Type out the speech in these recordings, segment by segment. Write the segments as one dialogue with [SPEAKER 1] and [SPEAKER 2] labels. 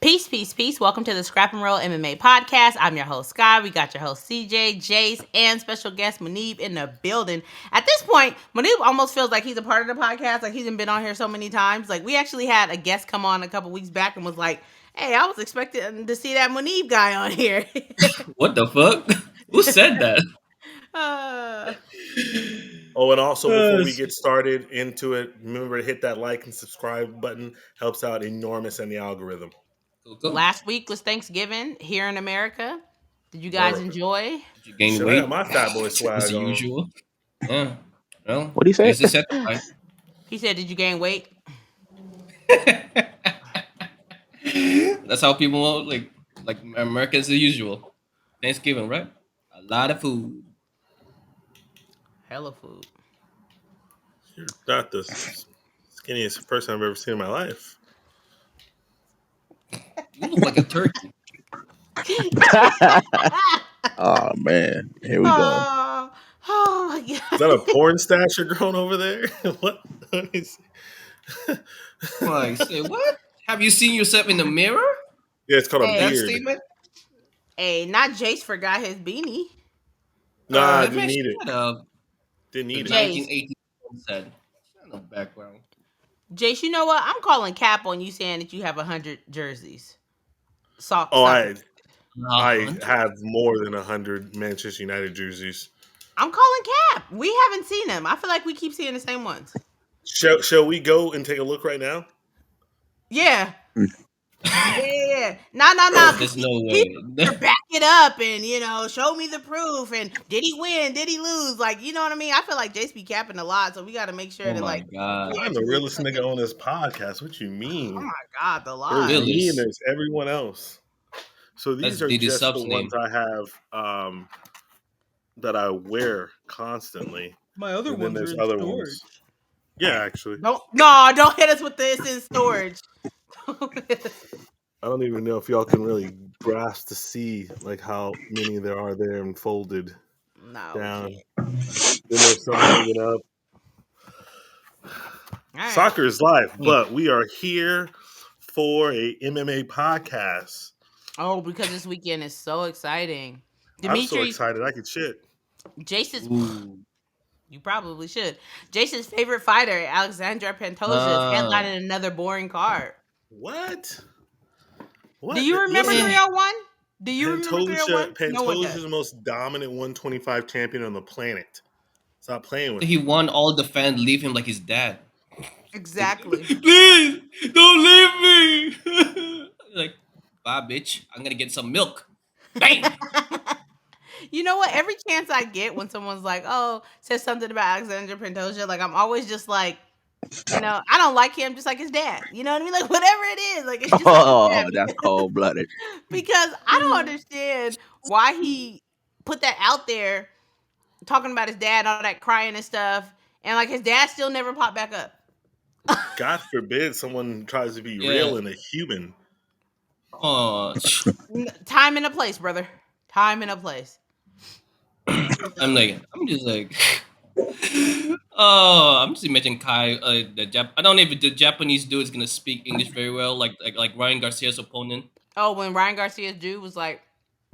[SPEAKER 1] Peace, peace, peace. Welcome to the Scrap and Roll MMA podcast. I'm your host, Sky. We got your host, CJ, Jace, and special guest, Munib, in the building. At this point, Munib almost feels like he's a part of the podcast. Like, he's been on here so many times. Like, we actually had a guest come on a couple weeks back and was like, hey, I was expecting to see that Munib guy on here.
[SPEAKER 2] What the fuck? Who said that?
[SPEAKER 3] Oh, and also before we get started into it, remember to hit that like and subscribe button. Helps out enormous in the algorithm.
[SPEAKER 2] Cool.
[SPEAKER 1] Last week was Thanksgiving here in America. Did you guys enjoy?
[SPEAKER 2] Did you gain
[SPEAKER 3] Shit, I
[SPEAKER 2] weight?
[SPEAKER 3] got my fat boy swag
[SPEAKER 2] As
[SPEAKER 3] on.
[SPEAKER 2] usual. Yeah. Well,
[SPEAKER 4] What do you say?
[SPEAKER 1] He said, did you gain weight?
[SPEAKER 2] That's how people like Americans as usual. Thanksgiving, right? A lot of food.
[SPEAKER 1] Hella food.
[SPEAKER 3] You're not the skinniest person I've ever seen in my life.
[SPEAKER 2] You look like a turkey.
[SPEAKER 4] Oh man, here we go.
[SPEAKER 1] Oh my god!
[SPEAKER 3] Is that a porn stash you're growing over there? What?
[SPEAKER 2] Like, say what? Have you seen yourself in the mirror?
[SPEAKER 3] Yeah, it's called a
[SPEAKER 2] That
[SPEAKER 3] beard.
[SPEAKER 2] statement?
[SPEAKER 1] Hey, not Jace forgot his beanie.
[SPEAKER 3] Nah, I didn't need it. Didn't
[SPEAKER 2] The
[SPEAKER 3] need it.
[SPEAKER 2] 1980 said. No background.
[SPEAKER 1] Jace, you know what? I'm calling cap on you saying that you have 100 jerseys.
[SPEAKER 3] Oh, I have more than 100 Manchester United jerseys.
[SPEAKER 1] I'm calling cap. We haven't seen them. I feel like we keep seeing the same ones.
[SPEAKER 3] Shall we go and take a look right now?
[SPEAKER 1] Yeah. Yeah. No.
[SPEAKER 2] There's no way.
[SPEAKER 1] Back it up and, show me the proof. And did he win? Did he lose? Like, you know what I mean? I feel like Jace be capping a lot, so we got to make sure that, like...
[SPEAKER 2] God.
[SPEAKER 3] I'm the realest nigga on this podcast. What you mean?
[SPEAKER 1] Oh, my God, the lie.
[SPEAKER 3] There's me and there's everyone else. So these are just the ones I have that I wear constantly.
[SPEAKER 1] My other
[SPEAKER 3] ones are in storage. Ones. Yeah, actually.
[SPEAKER 1] Don't hit us with this in storage.
[SPEAKER 3] I don't even know if y'all can really grasp to see like how many there are there and folded down. Then there's some hanging up. Right. Soccer is life, but we are here for a MMA podcast.
[SPEAKER 1] Oh, because this weekend is so exciting.
[SPEAKER 3] I'm so excited I could shit.
[SPEAKER 1] Jace's... You probably should. Jason's favorite fighter, Alexandra Pantoja, is headlining another boring card.
[SPEAKER 3] What?
[SPEAKER 1] Do you remember 301? Do you remember 301?
[SPEAKER 3] Pantoja is the most dominant 125 champion on the planet. Stop playing with him.
[SPEAKER 2] He won all the fans leave him like his dad.
[SPEAKER 1] Exactly.
[SPEAKER 2] Please, don't leave me. Like, bye, bitch. I'm going to get some milk. Bang.
[SPEAKER 1] You know what? Every chance I get when someone's like, says something about Alexandra Pantoja, like, I'm always just like, I don't like him just like his dad. You know what I mean? Like, whatever it is. Like, it's just
[SPEAKER 4] that's cold-blooded.
[SPEAKER 1] Because I don't understand why he put that out there talking about his dad, all that crying and stuff. And, like, his dad still never popped back up.
[SPEAKER 3] God forbid someone tries to be real and a human.
[SPEAKER 2] Oh,
[SPEAKER 1] time and a place, brother. Time and a place.
[SPEAKER 2] I'm just imagining Kai. I don't know if the Japanese dude is gonna speak English very well, like Ryan Garcia's opponent.
[SPEAKER 1] Oh, when Ryan Garcia's dude was like,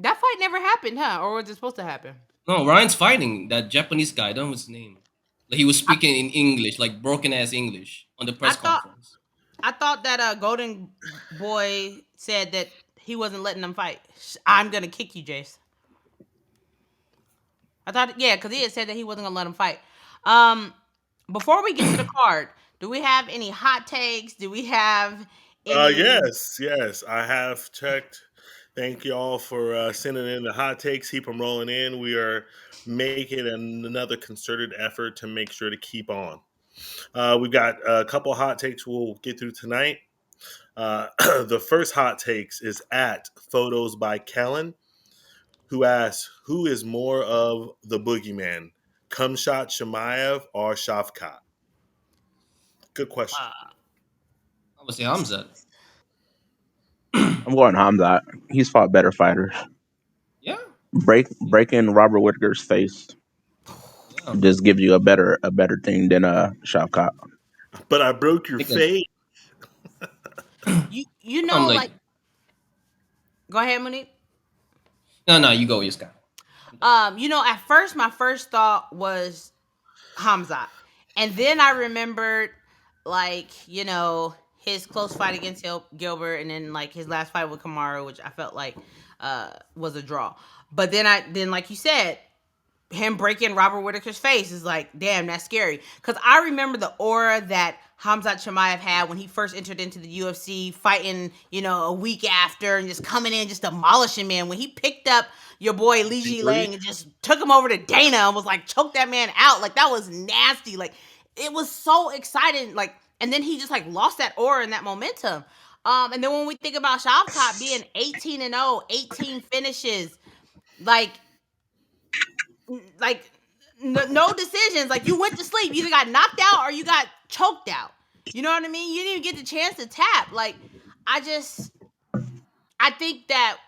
[SPEAKER 1] that fight never happened, huh? Or was it supposed to happen?
[SPEAKER 2] No, Ryan's fighting that Japanese guy. I don't know his name. Like, he was speaking in English, like broken ass English, on the press conference.
[SPEAKER 1] I thought that Golden Boy said that he wasn't letting them fight. I'm gonna kick you, Jace. I thought, because he had said that he wasn't gonna let him fight. Before we get to the card, do we have any hot takes? Do we have any...
[SPEAKER 3] Yes, I have checked. Thank you all for sending in the hot takes. Keep them rolling in. We are making another concerted effort to make sure to keep on. We've got a couple hot takes we'll get through tonight. The first hot takes is at Photos by Kellen, who asks, who is more of the boogeyman, Khamzat Chimaev or Shavkat? Good question.
[SPEAKER 2] I would say Khamzat.
[SPEAKER 4] I'm going Khamzat. He's fought better fighters.
[SPEAKER 2] Yeah.
[SPEAKER 4] Breaking Robert Whittaker's face just gives you a better thing than Shavkat.
[SPEAKER 3] But I broke your face.
[SPEAKER 1] You know, like Go ahead, Munib.
[SPEAKER 2] No, you go, you Scott.
[SPEAKER 1] At first, my first thought was Khamzat. And then I remembered, like, his close fight against Gilbert, and then, like, his last fight with Kamaru, which I felt like was a draw. But then, like you said, him breaking Robert Whitaker's face is like, damn, that's scary. Because I remember the aura that Khamzat Chimaev had when he first entered into the UFC, fighting, a week after and just coming in, just demolishing, man. When he picked up your boy Li Ji Lang and just took him over to Dana and was like, choke that man out. Like, that was nasty. Like, it was so exciting. Like, and then he just like lost that aura and that momentum. And then when we think about Shavkat being 18-0, 18 finishes, like no decisions. Like, you went to sleep. You either got knocked out or you got choked out. You know what I mean? You didn't even get the chance to tap. Like, I think that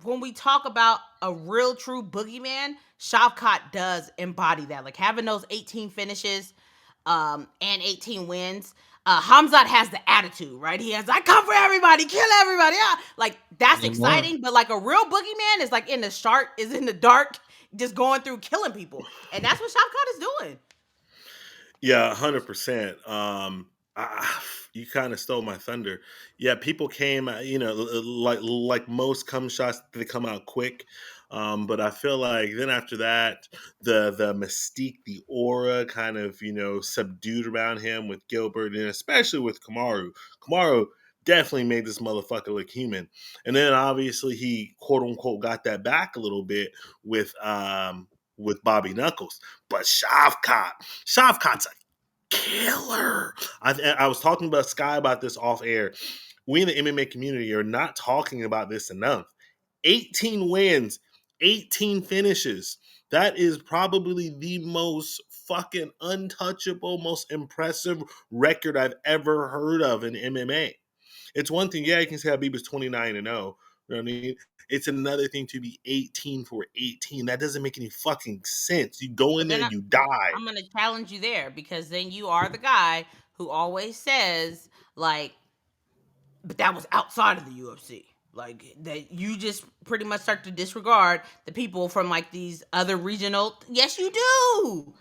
[SPEAKER 1] when we talk about a real true boogeyman, Shavkat does embody that. Like, having those 18 finishes and 18 wins. Khamzat has the attitude, right? He has, I come for everybody, kill everybody. Like, that's exciting, but like a real boogeyman is like in the dark, just going through killing people. And that's what Shavkat is doing.
[SPEAKER 3] Yeah, 100%. You kind of stole my thunder. Yeah, people came, like most cum shots, they come out quick. But I feel like then after that, the mystique, the aura kind of, subdued around him with Gilbert and especially with Kamaru. Kamaru definitely made this motherfucker look human. And then obviously he quote unquote got that back a little bit with Bobby Knuckles. But Shavkat's a killer. I was talking about Sky about this off air. We in the MMA community are not talking about this enough. 18 wins, 18 finishes. That is probably the most fucking untouchable, most impressive record I've ever heard of in MMA. It's one thing, you can say Habib is 29-0. You know what I mean? It's another thing to be 18 for 18. That doesn't make any fucking sense. You go in there, you die.
[SPEAKER 1] I'm going to challenge you there, because then you are the guy who always says, like, but that was outside of the UFC. Like, that you just pretty much start to disregard the people from like these other regional. Yes, you do.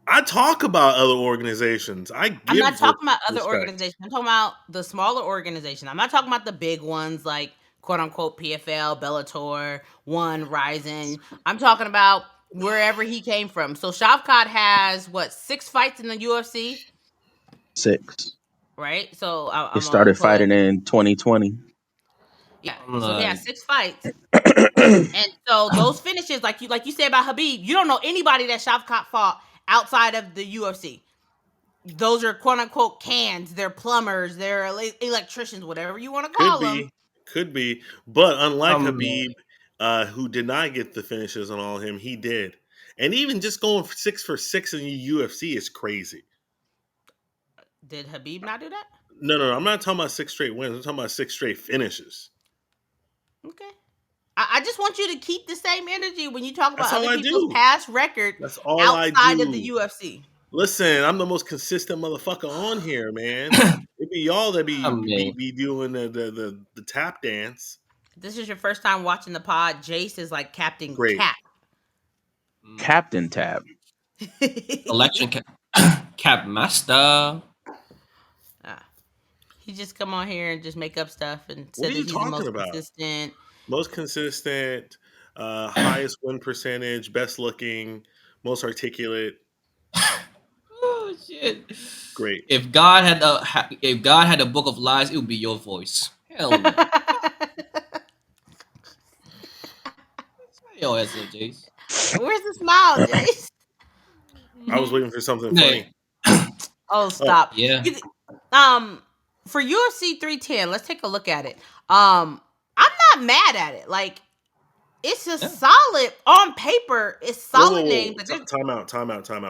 [SPEAKER 3] I talk about other organizations.
[SPEAKER 1] I'm not talking about other organizations. I'm talking about the smaller organizations. I'm not talking about the big ones like quote unquote PFL, Bellator, One, Rising. I'm talking about wherever he came from. So Shavkat has 6 fights in the UFC?
[SPEAKER 4] 6.
[SPEAKER 1] Right? So
[SPEAKER 4] He started fighting in 2020.
[SPEAKER 1] Yeah. So he has 6 fights. And so those finishes, like you said about Habib, you don't know anybody that Shavkat fought outside of the UFC. Those are quote unquote cans. They're plumbers. They're electricians, whatever you want to call them.
[SPEAKER 3] Could be. But unlike Habib, who did not get the finishes on all him, he did. And even just going 6 for 6 in the UFC is crazy.
[SPEAKER 1] Did Habib not do that?
[SPEAKER 3] No. I'm not talking about 6 straight wins. I'm talking about 6 straight finishes.
[SPEAKER 1] Okay. I just want you to keep the same energy when you talk about other people's past record outside of the UFC.
[SPEAKER 3] Listen, I'm the most consistent motherfucker on here, man. It be y'all that be doing the tap dance.
[SPEAKER 1] This is your first time watching the pod. Jace is like Captain Cap.
[SPEAKER 4] Captain Tab.
[SPEAKER 2] Election Cap Master.
[SPEAKER 1] He just come on here and just make up stuff and
[SPEAKER 3] said
[SPEAKER 1] that he's the most consistent.
[SPEAKER 3] Most consistent, highest win percentage, best looking, most articulate.
[SPEAKER 2] Oh shit!
[SPEAKER 3] Great.
[SPEAKER 2] If God had a book of lies, it would be your voice. Hell no. Your ass up, Jace.
[SPEAKER 1] Where's the smile, Jace?
[SPEAKER 3] I was waiting for something funny.
[SPEAKER 1] Oh, stop.
[SPEAKER 2] Yeah.
[SPEAKER 1] For UFC 310, let's take a look at it. I'm not mad at it. Like, it's a solid on paper. It's solid name.
[SPEAKER 3] Time out.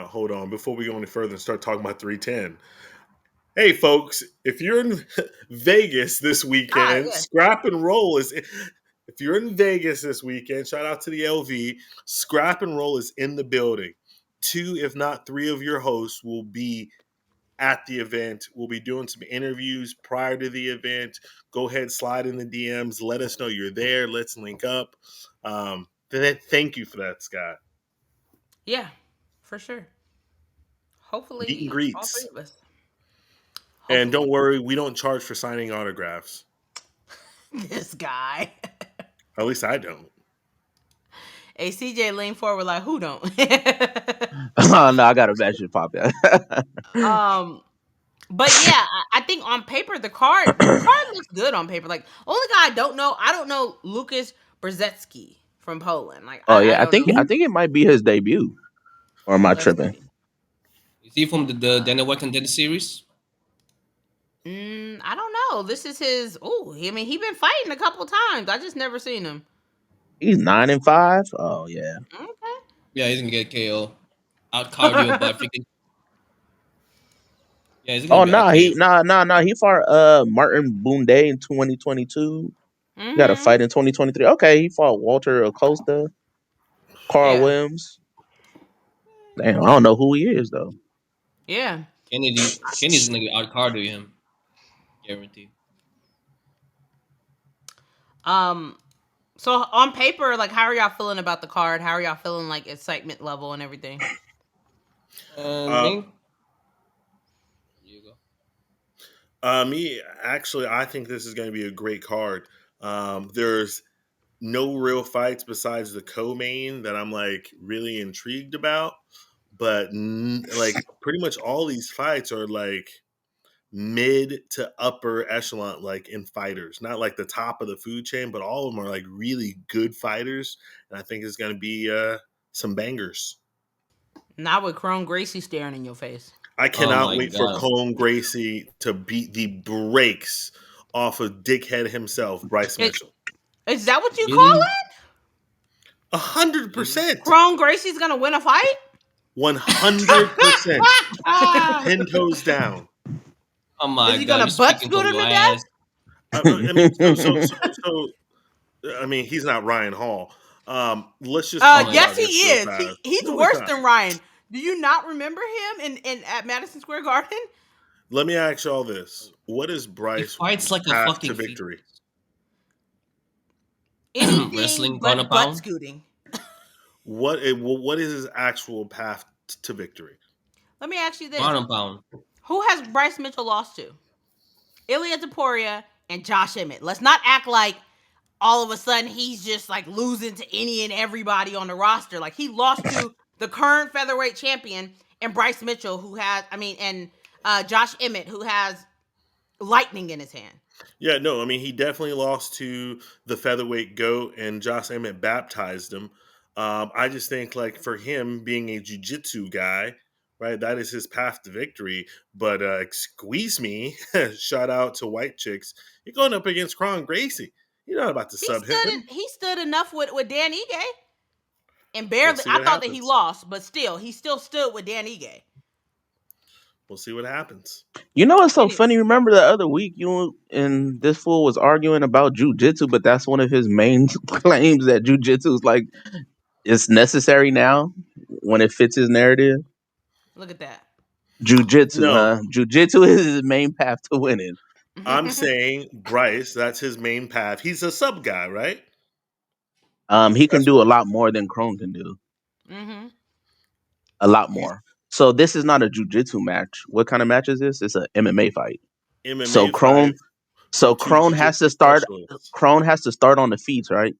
[SPEAKER 3] Hold on. Before we go any further and start talking about 310. Hey, folks, if you're in Vegas this weekend, Scrap and Roll is. If you're in Vegas this weekend, shout out to the LV. Scrap and Roll is in the building. 2, if not 3, of your hosts will be at the event. We'll be doing some interviews prior to the event. Go ahead, slide in the DMs. Let us know you're there. Let's link up. Thank you for that, Scott.
[SPEAKER 1] Yeah, for sure.
[SPEAKER 3] Meet and
[SPEAKER 1] Hopefully, all
[SPEAKER 3] greets.
[SPEAKER 1] three of us.
[SPEAKER 3] And don't
[SPEAKER 1] Hopefully.
[SPEAKER 3] worry, we don't charge for signing autographs.
[SPEAKER 1] This guy.
[SPEAKER 3] At least I don't.
[SPEAKER 1] Hey, CJ leaned forward like, who don't?
[SPEAKER 4] Oh no, I got a message pop that.
[SPEAKER 1] But yeah, I think on paper the card looks good on paper. Like, only guy I don't know Lucas Brzezinski from Poland. Like,
[SPEAKER 4] Oh
[SPEAKER 1] I
[SPEAKER 4] yeah,
[SPEAKER 1] don't know.
[SPEAKER 4] I think it might be his debut. Or am I
[SPEAKER 1] Let's
[SPEAKER 4] tripping?
[SPEAKER 1] see.
[SPEAKER 2] Is he from the Dana White contender series?
[SPEAKER 1] I don't know. This is his. Oh, I mean, he been fighting a couple times. I just never seen him.
[SPEAKER 4] He's 9-5. Oh yeah.
[SPEAKER 1] Okay.
[SPEAKER 2] Yeah, he's gonna get KO. Out cardio, but freaking. Yeah, he's gonna
[SPEAKER 4] Oh
[SPEAKER 2] be out
[SPEAKER 4] no,
[SPEAKER 2] KO.
[SPEAKER 4] he fought Martin Bunde in 2022. He got a
[SPEAKER 1] Mm-hmm.
[SPEAKER 4] fight in 2023. Okay, he fought Walter Acosta, Carl
[SPEAKER 1] Yeah.
[SPEAKER 4] Williams. Damn, I don't know who he is though.
[SPEAKER 1] Yeah.
[SPEAKER 2] Kennedy's gonna get out cardio him, guaranteed.
[SPEAKER 1] So on paper, like, how are y'all feeling about the card? How are y'all feeling, like, excitement level and everything?
[SPEAKER 2] Me? You go.
[SPEAKER 3] Me, actually, I think this is going to be a great card. There's no real fights besides the co-main that I'm like really intrigued about, but like pretty much all these fights are like mid to upper echelon, like in fighters, not like the top of the food chain, but all of them are like really good fighters, and I think it's going to be some bangers.
[SPEAKER 1] Not with Kron Gracie staring in your face.
[SPEAKER 3] I
[SPEAKER 2] Oh
[SPEAKER 3] cannot
[SPEAKER 2] my
[SPEAKER 3] wait for
[SPEAKER 2] god.
[SPEAKER 3] Colin Gracie to beat the brakes off of dickhead himself, Bryce Mitchell.
[SPEAKER 1] Is that what you call
[SPEAKER 2] Really?
[SPEAKER 1] it?
[SPEAKER 3] 100%.
[SPEAKER 1] Kron Gracie's gonna win a fight?
[SPEAKER 3] 100%. 10 toes down.
[SPEAKER 2] Oh my
[SPEAKER 1] Is he
[SPEAKER 2] god,
[SPEAKER 1] gonna
[SPEAKER 2] you
[SPEAKER 1] butt
[SPEAKER 2] speaking
[SPEAKER 1] scoot
[SPEAKER 2] from
[SPEAKER 1] him
[SPEAKER 2] your
[SPEAKER 1] to death?
[SPEAKER 2] ass.
[SPEAKER 3] I mean, so I mean, he's not Ryan Hall. Let's just talk
[SPEAKER 1] Yes,
[SPEAKER 3] about
[SPEAKER 1] he
[SPEAKER 3] this real
[SPEAKER 1] is.
[SPEAKER 3] fast.
[SPEAKER 1] He's
[SPEAKER 3] No, he's
[SPEAKER 1] worse
[SPEAKER 3] not.
[SPEAKER 1] than Ryan. Do you not remember him in at Madison Square Garden?
[SPEAKER 3] Let me ask y'all this: what is
[SPEAKER 2] He
[SPEAKER 3] Bryce
[SPEAKER 2] fights like a
[SPEAKER 3] path to
[SPEAKER 2] fucking
[SPEAKER 3] victory?
[SPEAKER 1] Anything
[SPEAKER 2] wrestling ground
[SPEAKER 1] but
[SPEAKER 2] and
[SPEAKER 1] butt
[SPEAKER 2] pound.
[SPEAKER 1] scooting.
[SPEAKER 3] What is his actual path to victory?
[SPEAKER 1] Let me ask you this:
[SPEAKER 2] Ground and pound.
[SPEAKER 1] who has Bryce Mitchell lost to? Ilya Taporia and Josh Emmett. Let's not act like all of a sudden he's just like losing to any and everybody on the roster. Like, he lost to the current featherweight champion and Bryce Mitchell, who has, and Josh Emmett, who has lightning in his hand.
[SPEAKER 3] Yeah, no, I mean he definitely lost to the featherweight goat, and Josh Emmett baptized him. I just think like for him being a jiu-jitsu guy, right, that is his path to victory. But squeeze me, shout out to White Chicks. You're going up against Kron Gracie. You're not about to sub him.
[SPEAKER 1] He stood enough with Dan Ige. And
[SPEAKER 3] We'll
[SPEAKER 1] barely,
[SPEAKER 3] see
[SPEAKER 1] I
[SPEAKER 3] what
[SPEAKER 1] thought that he
[SPEAKER 3] happens.
[SPEAKER 1] lost, but still, he still stood with Dan Ige.
[SPEAKER 3] We'll see what happens.
[SPEAKER 4] You know what's so
[SPEAKER 1] Anyway.
[SPEAKER 4] funny? Remember the other week you and this fool was arguing about jujitsu, but that's one of his main claims that jujitsu is like it's necessary now when it fits his narrative.
[SPEAKER 1] Look at that.
[SPEAKER 4] Jujitsu,
[SPEAKER 3] No,
[SPEAKER 4] huh? Jujitsu is his main path to winning.
[SPEAKER 3] I'm saying Bryce, that's his main path. He's a sub guy, right?
[SPEAKER 4] He can
[SPEAKER 3] That's
[SPEAKER 4] do a lot more than Kron can do.
[SPEAKER 1] Mm-hmm.
[SPEAKER 4] A lot more. So this is not a jujitsu match. What kind of match is this? It's an MMA fight. So
[SPEAKER 3] MMA
[SPEAKER 4] Kron,
[SPEAKER 3] fight with two
[SPEAKER 4] Kron has to
[SPEAKER 3] jiu-jitsu
[SPEAKER 4] start.
[SPEAKER 3] specialists.
[SPEAKER 4] Kron has to start on the feet, right?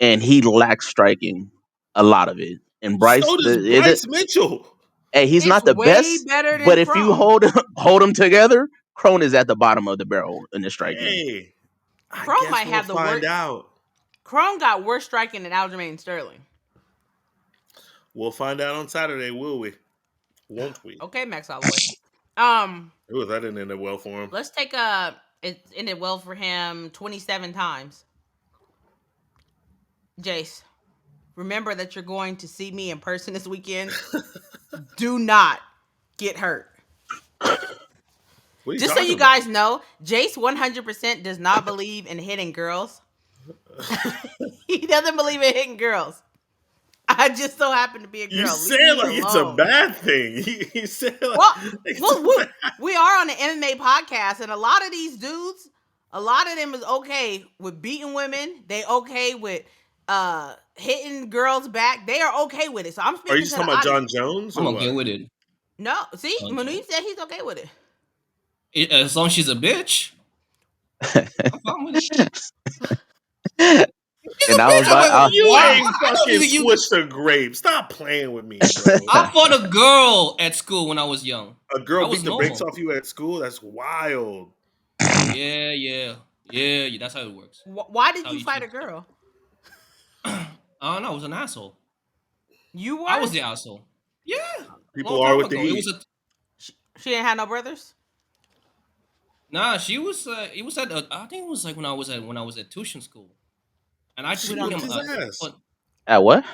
[SPEAKER 4] And he lacks striking a lot of it. And Bryce,
[SPEAKER 3] So does Bryce Mitchell.
[SPEAKER 4] hey, he's
[SPEAKER 1] It's
[SPEAKER 4] not the
[SPEAKER 1] way
[SPEAKER 4] best,
[SPEAKER 1] better
[SPEAKER 4] but
[SPEAKER 1] than
[SPEAKER 4] if you
[SPEAKER 1] Kron.
[SPEAKER 4] hold them together, Kron is at the bottom of the barrel in the striking.
[SPEAKER 3] Hey, I
[SPEAKER 1] Kron
[SPEAKER 3] guess
[SPEAKER 1] might
[SPEAKER 3] we'll
[SPEAKER 1] have the
[SPEAKER 3] find
[SPEAKER 1] worst.
[SPEAKER 3] out.
[SPEAKER 1] Kron got worse striking than Aljamain Sterling.
[SPEAKER 3] We'll find out on Saturday, will we? Won't we?
[SPEAKER 1] Okay, Max Holloway.
[SPEAKER 3] Ooh, that didn't end up well for him.
[SPEAKER 1] Let's take it ended well for him 27 times. Jace, remember that you're going to see me in person this weekend. Do not get hurt.
[SPEAKER 3] What are you
[SPEAKER 1] Just so
[SPEAKER 3] talking
[SPEAKER 1] you guys know, Jace 100% does not believe in hitting girls. He doesn't believe in hitting girls. I just so happen to be a girl.
[SPEAKER 3] You
[SPEAKER 1] Leave
[SPEAKER 3] said
[SPEAKER 1] me
[SPEAKER 3] like it's a
[SPEAKER 1] alone.
[SPEAKER 3] bad thing. You said like
[SPEAKER 1] Well,
[SPEAKER 3] it's
[SPEAKER 1] well,
[SPEAKER 3] bad.
[SPEAKER 1] we are on the MMA podcast, and a lot of these dudes, a lot of them is okay with beating women. They okay with hitting girls back. They are okay with it. So I'm
[SPEAKER 3] Are you
[SPEAKER 1] speaking
[SPEAKER 3] just
[SPEAKER 1] to the
[SPEAKER 3] talking about
[SPEAKER 1] audience.
[SPEAKER 3] John Jones or
[SPEAKER 2] I'm
[SPEAKER 3] what?
[SPEAKER 2] okay with it.
[SPEAKER 1] No, see,
[SPEAKER 2] John
[SPEAKER 1] Munib
[SPEAKER 2] Jones.
[SPEAKER 1] said he's okay with it.
[SPEAKER 2] As long as she's a bitch, I'm fine with it. She's
[SPEAKER 4] And
[SPEAKER 2] a
[SPEAKER 4] I was
[SPEAKER 2] bitch. I'm
[SPEAKER 4] about,
[SPEAKER 2] like,
[SPEAKER 3] You
[SPEAKER 2] why?
[SPEAKER 3] ain't
[SPEAKER 2] I don't
[SPEAKER 3] fucking
[SPEAKER 2] think you.
[SPEAKER 3] switched a grape. Stop playing with me, bro.
[SPEAKER 2] I fought a girl at school when I was young.
[SPEAKER 3] A girl
[SPEAKER 2] That was
[SPEAKER 3] beat the brakes
[SPEAKER 2] normal.
[SPEAKER 3] off you at school? That's wild.
[SPEAKER 2] Yeah. That's how it works.
[SPEAKER 1] Why
[SPEAKER 2] That's
[SPEAKER 1] did
[SPEAKER 2] how
[SPEAKER 1] you
[SPEAKER 2] you
[SPEAKER 1] fight a
[SPEAKER 2] treat yourself.
[SPEAKER 1] girl?
[SPEAKER 2] I don't know. I was an asshole.
[SPEAKER 1] You were?
[SPEAKER 2] I was the asshole. Yeah.
[SPEAKER 3] People
[SPEAKER 2] Long
[SPEAKER 3] are
[SPEAKER 2] time
[SPEAKER 3] what
[SPEAKER 2] ago.
[SPEAKER 3] they
[SPEAKER 2] It
[SPEAKER 3] eat.
[SPEAKER 2] was a.
[SPEAKER 1] She didn't have no brothers?
[SPEAKER 2] Nah, she was. It was at. I think it was like when I was at tuition school, and I
[SPEAKER 3] She
[SPEAKER 2] just
[SPEAKER 1] don't
[SPEAKER 3] whooped
[SPEAKER 2] became.
[SPEAKER 3] his ass.
[SPEAKER 2] But
[SPEAKER 4] at what?
[SPEAKER 2] I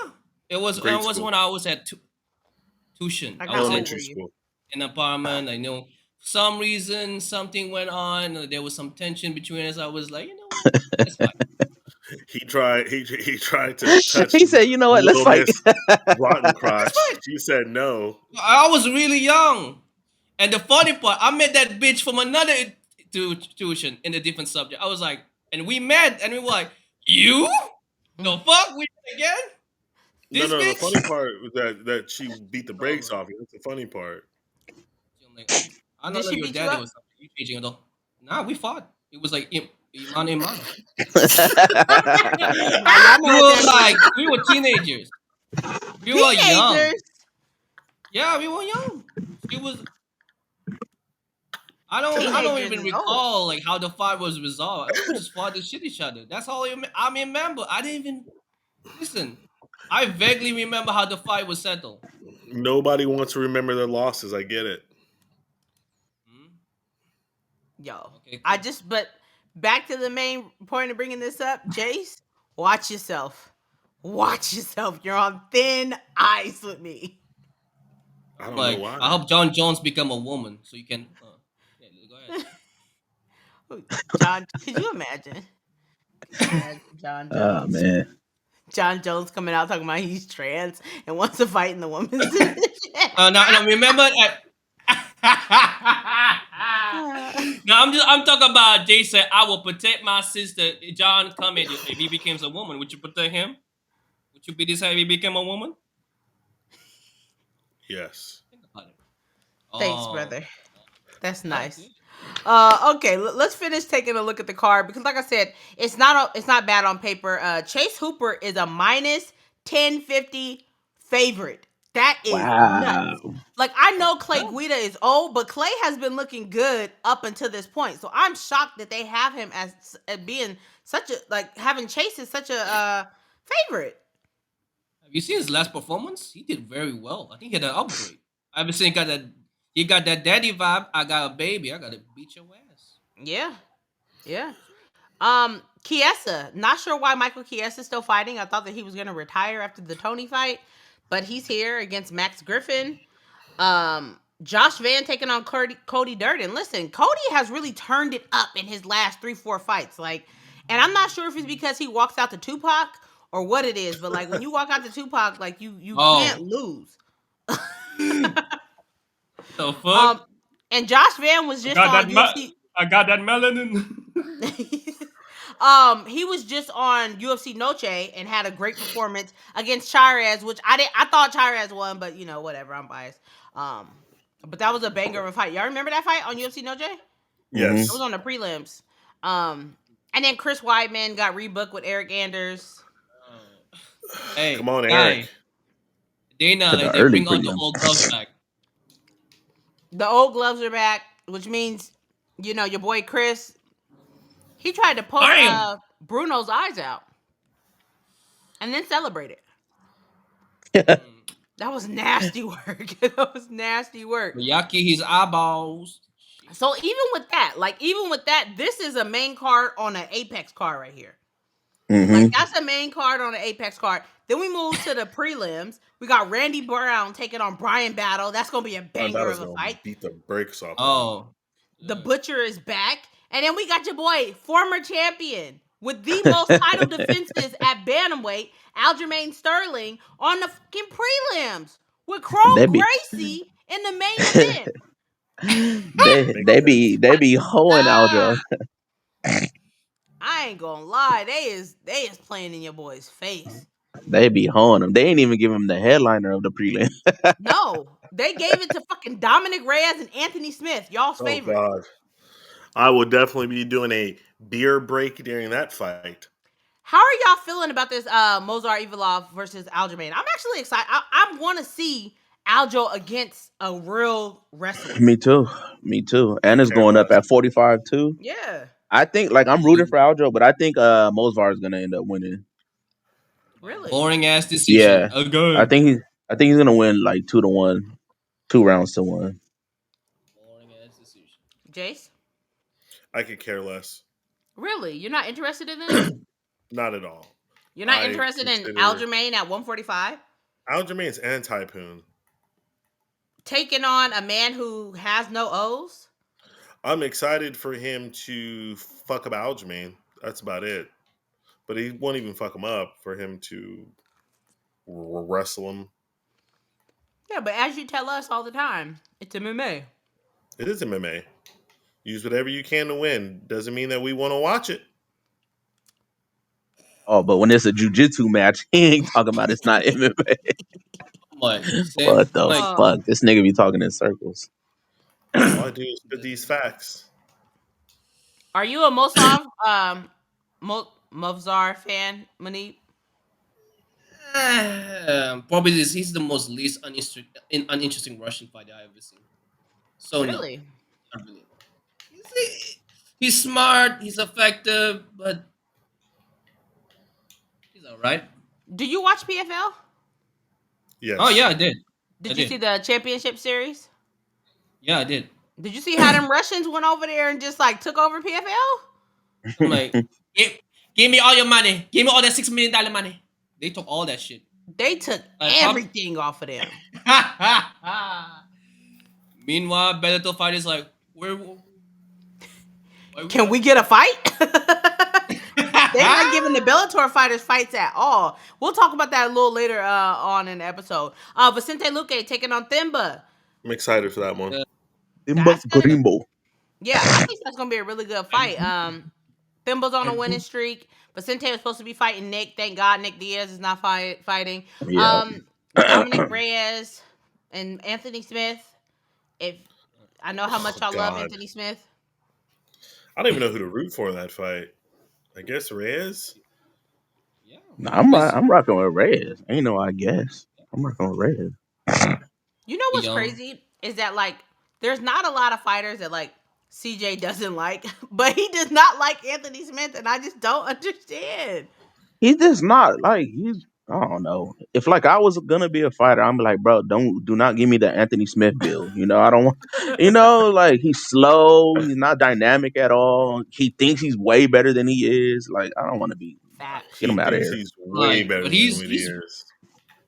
[SPEAKER 2] don't know. It was.
[SPEAKER 3] Grade
[SPEAKER 2] It was
[SPEAKER 3] school.
[SPEAKER 2] when I was at tuition.
[SPEAKER 1] I
[SPEAKER 2] I
[SPEAKER 1] got
[SPEAKER 2] was
[SPEAKER 1] old.
[SPEAKER 2] in
[SPEAKER 3] Elementary school.
[SPEAKER 2] an apartment. I know for some reason something went on. There was some tension between us. I was like, you know what? Let's fight.
[SPEAKER 3] He tried. He tried to touch
[SPEAKER 4] He said, "You know what? Let's
[SPEAKER 3] little
[SPEAKER 4] fight."
[SPEAKER 3] Miss Rotten Crotch.
[SPEAKER 2] Let's fight.
[SPEAKER 3] She said no.
[SPEAKER 2] I was really young, and the funny part, I met that bitch from another tuition in a different subject. I was like, and we met, and we were like, you? The fuck? We met again? This
[SPEAKER 3] No. The
[SPEAKER 2] bitch?
[SPEAKER 3] funny part was that she beat the brakes off you. That's the funny part.
[SPEAKER 2] I'm like, I
[SPEAKER 1] Did
[SPEAKER 2] don't know
[SPEAKER 1] she
[SPEAKER 2] your
[SPEAKER 1] beat you
[SPEAKER 2] dad
[SPEAKER 1] up?
[SPEAKER 2] was you changing though. Nah, we fought. It was like Iman.
[SPEAKER 1] Now, y'all
[SPEAKER 2] We
[SPEAKER 1] know
[SPEAKER 2] were
[SPEAKER 1] what that
[SPEAKER 2] like,
[SPEAKER 1] means.
[SPEAKER 2] we were teenagers. We were young.
[SPEAKER 1] Teenagers?
[SPEAKER 2] Yeah, we were young. She was. I don't
[SPEAKER 1] Teenagers
[SPEAKER 2] even
[SPEAKER 1] is old.
[SPEAKER 2] recall like how the fight was resolved. I think we just fought to shit each other. That's all I remember. I didn't even listen. I vaguely remember how the fight was settled.
[SPEAKER 3] Nobody wants to remember their losses. I get it.
[SPEAKER 2] Hmm?
[SPEAKER 1] Yo,
[SPEAKER 2] Okay,
[SPEAKER 1] I
[SPEAKER 2] cool.
[SPEAKER 1] just, but back to the main point of bringing this up, Jace, watch yourself. Watch yourself. You're on thin ice with me.
[SPEAKER 3] I don't
[SPEAKER 2] Like,
[SPEAKER 3] know why.
[SPEAKER 2] I hope John Jones become a woman so you can. Yeah, go ahead.
[SPEAKER 1] John, could you imagine? John
[SPEAKER 4] Oh
[SPEAKER 1] Jones.
[SPEAKER 4] man.
[SPEAKER 1] John Jones coming out talking about he's trans and wants to fight in the women's division.
[SPEAKER 2] Now remember. No, I'm talking about Jason. I will protect my sister. John, come in. If he becomes a woman, would you protect him? Would you be this if he became a woman?
[SPEAKER 3] Yes.
[SPEAKER 2] Think about it.
[SPEAKER 1] Thanks,
[SPEAKER 2] Oh,
[SPEAKER 1] brother. That's nice.
[SPEAKER 2] okay.
[SPEAKER 1] Okay, let's finish taking a look at the card because, like I said, it's not bad on paper. Chase Hooper is a minus 1050 favorite. That is nuts.
[SPEAKER 4] Wow.
[SPEAKER 1] Like, I know Clay Guida is old, but Clay has been looking good up until this point. So I'm shocked that they have him as being such a, like, having Chase as such a favorite.
[SPEAKER 2] Have you seen his last performance? He did very well. I think he had an upgrade. I haven't seen he got that daddy vibe. I got a baby. I gotta beat your ass.
[SPEAKER 1] Yeah. Chiesa, not sure why Michael Chiesa is still fighting. I thought that he was going to retire after the Tony fight, but he's here against Max Griffin. Josh Van taking on Cody Durden. Listen, Cody has really turned it up in his last 3-4 fights. Like, and I'm not sure if it's because he walks out to Tupac or what it is, but like when you walk out to Tupac, like you can't lose.
[SPEAKER 2] The fuck?
[SPEAKER 1] And Josh Van was just on UFC.
[SPEAKER 2] I got that melanin.
[SPEAKER 1] He was just on UFC Noche and had a great performance against Chirez, which I thought Chirez won, but you know, whatever, I'm biased. But that was a banger of a fight. Y'all remember that fight on UFC Noche?
[SPEAKER 3] Yes.
[SPEAKER 1] It was on the prelims. And then Chris Weidman got rebooked with Eric Anders.
[SPEAKER 2] Hey,
[SPEAKER 3] Come on,
[SPEAKER 2] guy.
[SPEAKER 3] Eric.
[SPEAKER 2] They
[SPEAKER 4] The
[SPEAKER 2] bring
[SPEAKER 4] early
[SPEAKER 2] on the
[SPEAKER 4] prelims.
[SPEAKER 2] old gloves back.
[SPEAKER 1] The old gloves are back, which means, you know, your boy Chris, he tried to poke Bruno's eyes out and then celebrate it. That was nasty work. That was nasty work.
[SPEAKER 2] Miyake his eyeballs.
[SPEAKER 1] So even with that, this is a main card on an Apex card right here.
[SPEAKER 4] Mm-hmm.
[SPEAKER 1] Like, that's a main card on an Apex card. Then we move to the prelims. We got Randy Brown taking on Brian Battle. That's gonna be a banger of a fight.
[SPEAKER 3] Beat the brakes off.
[SPEAKER 2] Oh.
[SPEAKER 1] The Butcher is back. And then we got your boy, former champion, with the most title defenses at bantamweight, Aljamain Sterling, on the fucking prelims with Kron
[SPEAKER 4] They be
[SPEAKER 1] Gracie in the main event.
[SPEAKER 3] Makes sense.
[SPEAKER 4] they be hoeing Aljo.
[SPEAKER 1] I ain't gonna lie, they is playing in your boy's face.
[SPEAKER 4] They be hoeing him. They ain't even give him the headliner of the prelim.
[SPEAKER 1] No, they gave it to fucking Dominic Reyes and Anthony Smith, y'all's
[SPEAKER 3] Oh
[SPEAKER 1] favorite.
[SPEAKER 3] God, I will definitely be doing a beer break during that fight.
[SPEAKER 1] How are y'all feeling about this Mozart Evilov versus Aljamain? I'm actually excited. I want to see Aljo against a real wrestler.
[SPEAKER 4] Me too. Me too. And it's
[SPEAKER 3] Care
[SPEAKER 4] going up
[SPEAKER 3] less.
[SPEAKER 4] at 45 too.
[SPEAKER 1] Yeah,
[SPEAKER 4] I think like I'm rooting for Aljo, but I think Mosvar is gonna end up winning.
[SPEAKER 1] really.
[SPEAKER 2] Boring ass
[SPEAKER 4] Yeah.
[SPEAKER 2] decision. Again.
[SPEAKER 4] I think he's gonna win like 2-1. 2 rounds to 1.
[SPEAKER 2] Boring ass decision.
[SPEAKER 1] Jace,
[SPEAKER 3] I could care less.
[SPEAKER 1] really? You're not interested in this?
[SPEAKER 3] Not at all.
[SPEAKER 1] You're not
[SPEAKER 3] I
[SPEAKER 1] interested in
[SPEAKER 3] consider
[SPEAKER 1] Aljamain at 145?
[SPEAKER 3] Aljamain's anti-Poon.
[SPEAKER 1] Taking on a man who has no O's?
[SPEAKER 3] I'm excited for him to fuck up Aljamain. That's about it. But he won't even fuck him up for him to wrestle him.
[SPEAKER 1] Yeah, but as you tell us all the time, it's MMA.
[SPEAKER 3] It is MMA. Use whatever you can to win. Doesn't mean that we want to watch it.
[SPEAKER 4] Oh, but when it's a jujitsu match, he ain't talking about it's not MMA.
[SPEAKER 2] I'm like,
[SPEAKER 4] What the
[SPEAKER 2] like,
[SPEAKER 4] fuck? This nigga be talking in circles.
[SPEAKER 3] All I do is spit these facts.
[SPEAKER 1] Are you a Mosov Movzar fan, Munib?
[SPEAKER 2] probably he's the most least uninteresting Russian fighter I've ever seen. So
[SPEAKER 1] Really?
[SPEAKER 2] no, not really. He's smart, he's effective, but he's alright.
[SPEAKER 1] Do you watch PFL?
[SPEAKER 3] Yes.
[SPEAKER 2] Oh yeah, I did.
[SPEAKER 1] Did you see the championship series?
[SPEAKER 2] Yeah, I did.
[SPEAKER 1] Did you see how them Russians went over there and just like took over PFL?
[SPEAKER 2] I'm like, give me all your money. Give me all that $6 million money. They took all that shit.
[SPEAKER 1] They took
[SPEAKER 2] Like,
[SPEAKER 1] everything off of them.
[SPEAKER 2] Meanwhile, Bellator fighters like, where
[SPEAKER 1] Can we get a fight? They're not giving the Bellator fighters fights at all. We'll talk about that a little later on in the episode. Vicente Luque taking on Thimba.
[SPEAKER 3] I'm excited for that one.
[SPEAKER 1] That's gonna-
[SPEAKER 4] Grimbo.
[SPEAKER 1] Yeah, I think that's gonna be a really good fight. Thimba's on a winning streak. Vicente was supposed to be fighting Nick. Thank God Nick Diaz is not fighting.
[SPEAKER 4] Yeah.
[SPEAKER 1] Dominic Reyes and Anthony Smith. If I know how much y'all love
[SPEAKER 3] God.
[SPEAKER 1] Anthony Smith.
[SPEAKER 3] I don't even know who to root for in that fight. I guess Reyes.
[SPEAKER 2] Yeah.
[SPEAKER 4] Nah, I'm rocking with Reyes. Ain't no I guess. I'm rocking with Reyes.
[SPEAKER 1] You know what's
[SPEAKER 2] Young.
[SPEAKER 1] crazy is that like there's not a lot of fighters that like CJ doesn't like, but he does not like Anthony Smith, and I just don't understand.
[SPEAKER 4] He's just not like I don't know. If like I was gonna be a fighter, I'm like, bro, do not give me the Anthony Smith bill. You know, I don't want. You know, like he's slow. He's not dynamic at all. He thinks he's way better than he is. Like I don't want to be.
[SPEAKER 1] Facts.
[SPEAKER 4] Get him
[SPEAKER 3] He
[SPEAKER 4] out of
[SPEAKER 3] thinks
[SPEAKER 4] here.
[SPEAKER 3] he's way
[SPEAKER 2] Like,
[SPEAKER 3] better
[SPEAKER 2] but
[SPEAKER 3] than
[SPEAKER 2] he's-
[SPEAKER 3] what he
[SPEAKER 2] he's-
[SPEAKER 3] is.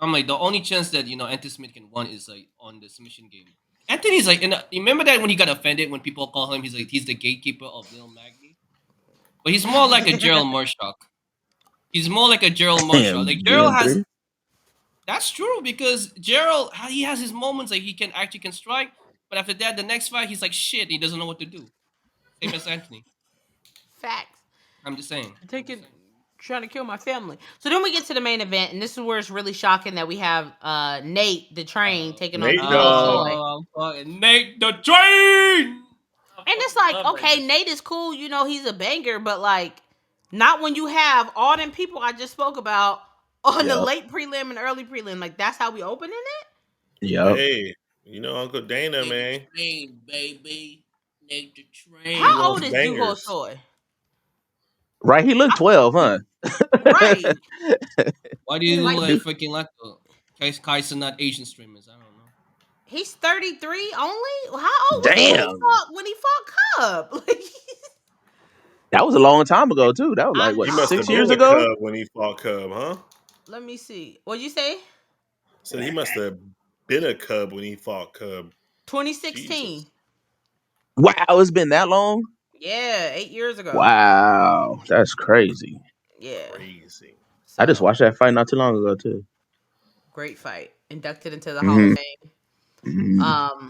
[SPEAKER 2] I'm like, the only chance that Anthony Smith can win is like on the submission game. Anthony's like, you remember that when he got offended when people call him, he's the gatekeeper of Lil Magny, but he's more like a Gerald Marshak. He's more like a Gerald Marshak. Like Gerald has.
[SPEAKER 4] GM3?
[SPEAKER 2] That's true because Gerald he has his moments like he can strike, but after that the next fight he's like shit. He doesn't know what to do. Same as Anthony.
[SPEAKER 1] Facts.
[SPEAKER 2] I'm just saying.
[SPEAKER 1] Trying to kill my family. So then we get to the main event, and this is where it's really shocking that we have Nate the Train taking
[SPEAKER 3] Nate
[SPEAKER 1] on DJ
[SPEAKER 3] dog.
[SPEAKER 1] Soy.
[SPEAKER 2] Oh, fucking Nate the Train.
[SPEAKER 1] And it's like, okay, Nate is cool, he's a banger, but like, not when you have all them people I just spoke about on the
[SPEAKER 4] Yep.
[SPEAKER 1] late prelim and early prelim. Like, that's how we opening it?
[SPEAKER 4] Yep.
[SPEAKER 3] Hey, Uncle Dana, man.
[SPEAKER 2] Train, baby. Nate the Train.
[SPEAKER 1] How
[SPEAKER 3] wants
[SPEAKER 1] old is
[SPEAKER 3] bangers.
[SPEAKER 1] Duho Soy?
[SPEAKER 4] Right. He looked 12, huh?
[SPEAKER 1] Right.
[SPEAKER 2] Why do you
[SPEAKER 1] Like-
[SPEAKER 2] like freaking like Kaisa not Asian streamers? I don't know.
[SPEAKER 1] He's 33 only? How old was
[SPEAKER 4] Damn.
[SPEAKER 1] he when he fought Cub? Like,
[SPEAKER 4] That was a long time ago too. That was like
[SPEAKER 1] I
[SPEAKER 4] what
[SPEAKER 3] He must
[SPEAKER 4] 6
[SPEAKER 3] have
[SPEAKER 4] years
[SPEAKER 3] been a
[SPEAKER 4] ago.
[SPEAKER 3] Cub when he fought Cub, huh?
[SPEAKER 1] let me see. What'd you say?
[SPEAKER 3] So he must have been a Cub when he fought Cub.
[SPEAKER 1] 2016.
[SPEAKER 3] Jesus.
[SPEAKER 4] Wow, it's been that long.
[SPEAKER 1] Yeah, 8 years ago.
[SPEAKER 4] Wow, that's crazy.
[SPEAKER 1] Yeah.
[SPEAKER 3] Crazy.
[SPEAKER 4] I just
[SPEAKER 1] So
[SPEAKER 4] watched that fight not too long ago too.
[SPEAKER 1] great fight. Inducted into the Hall of
[SPEAKER 4] Hmm.
[SPEAKER 1] Fame.
[SPEAKER 4] Hmm.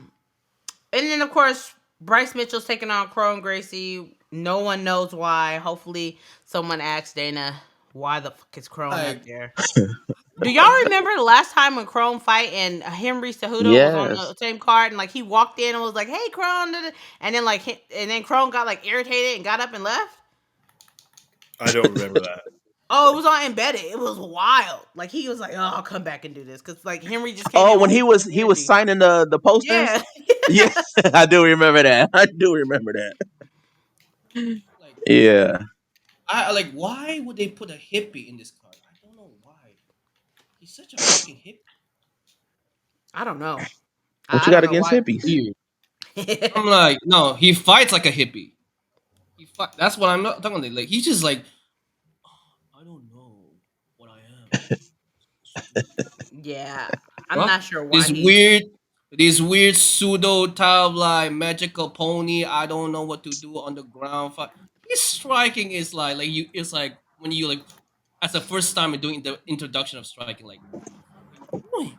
[SPEAKER 1] And then of course Bryce Mitchell's taking on Kron Gracie. No one knows why. Hopefully someone asks Dana why the fuck is Kron up
[SPEAKER 2] Like,
[SPEAKER 1] there. Do y'all remember the last time when Kron fight and Henry Cejudo was on the
[SPEAKER 4] Yes.
[SPEAKER 1] same card and like he walked in and was like, "Hey, Kron," and then and then Kron got like irritated and got up and left.
[SPEAKER 3] I don't remember that.
[SPEAKER 1] Oh, it was on Embedded. It was wild. Like he was like, "Oh, I'll come back and do this," because like Henry just came
[SPEAKER 4] Oh,
[SPEAKER 1] in
[SPEAKER 4] when
[SPEAKER 1] with
[SPEAKER 4] he
[SPEAKER 1] all
[SPEAKER 4] was
[SPEAKER 1] this
[SPEAKER 4] he was
[SPEAKER 1] energy.
[SPEAKER 4] signing the posters.
[SPEAKER 1] Yeah,
[SPEAKER 4] Yeah, I do remember that. I do remember that.
[SPEAKER 2] like,
[SPEAKER 4] Yeah.
[SPEAKER 2] I like. Why would they put a hippie in this card? I don't know why. He's such a fucking hippie.
[SPEAKER 1] I don't know.
[SPEAKER 4] What
[SPEAKER 1] I
[SPEAKER 4] you
[SPEAKER 1] don't
[SPEAKER 4] got
[SPEAKER 1] know
[SPEAKER 4] against
[SPEAKER 1] why.
[SPEAKER 4] hippies?
[SPEAKER 2] Weird. I'm like, no, he fights like a hippie. That's what I'm not talking about. Like, he's just like, I don't know what I am.
[SPEAKER 1] Yeah, I'm
[SPEAKER 2] Huh?
[SPEAKER 1] not sure why
[SPEAKER 2] This
[SPEAKER 1] he.
[SPEAKER 2] weird, this weird pseudo type like magical pony. I don't know what to do on the ground. His striking is like you. It's like when you like as the first time you're doing the introduction of striking. Like, what are you doing?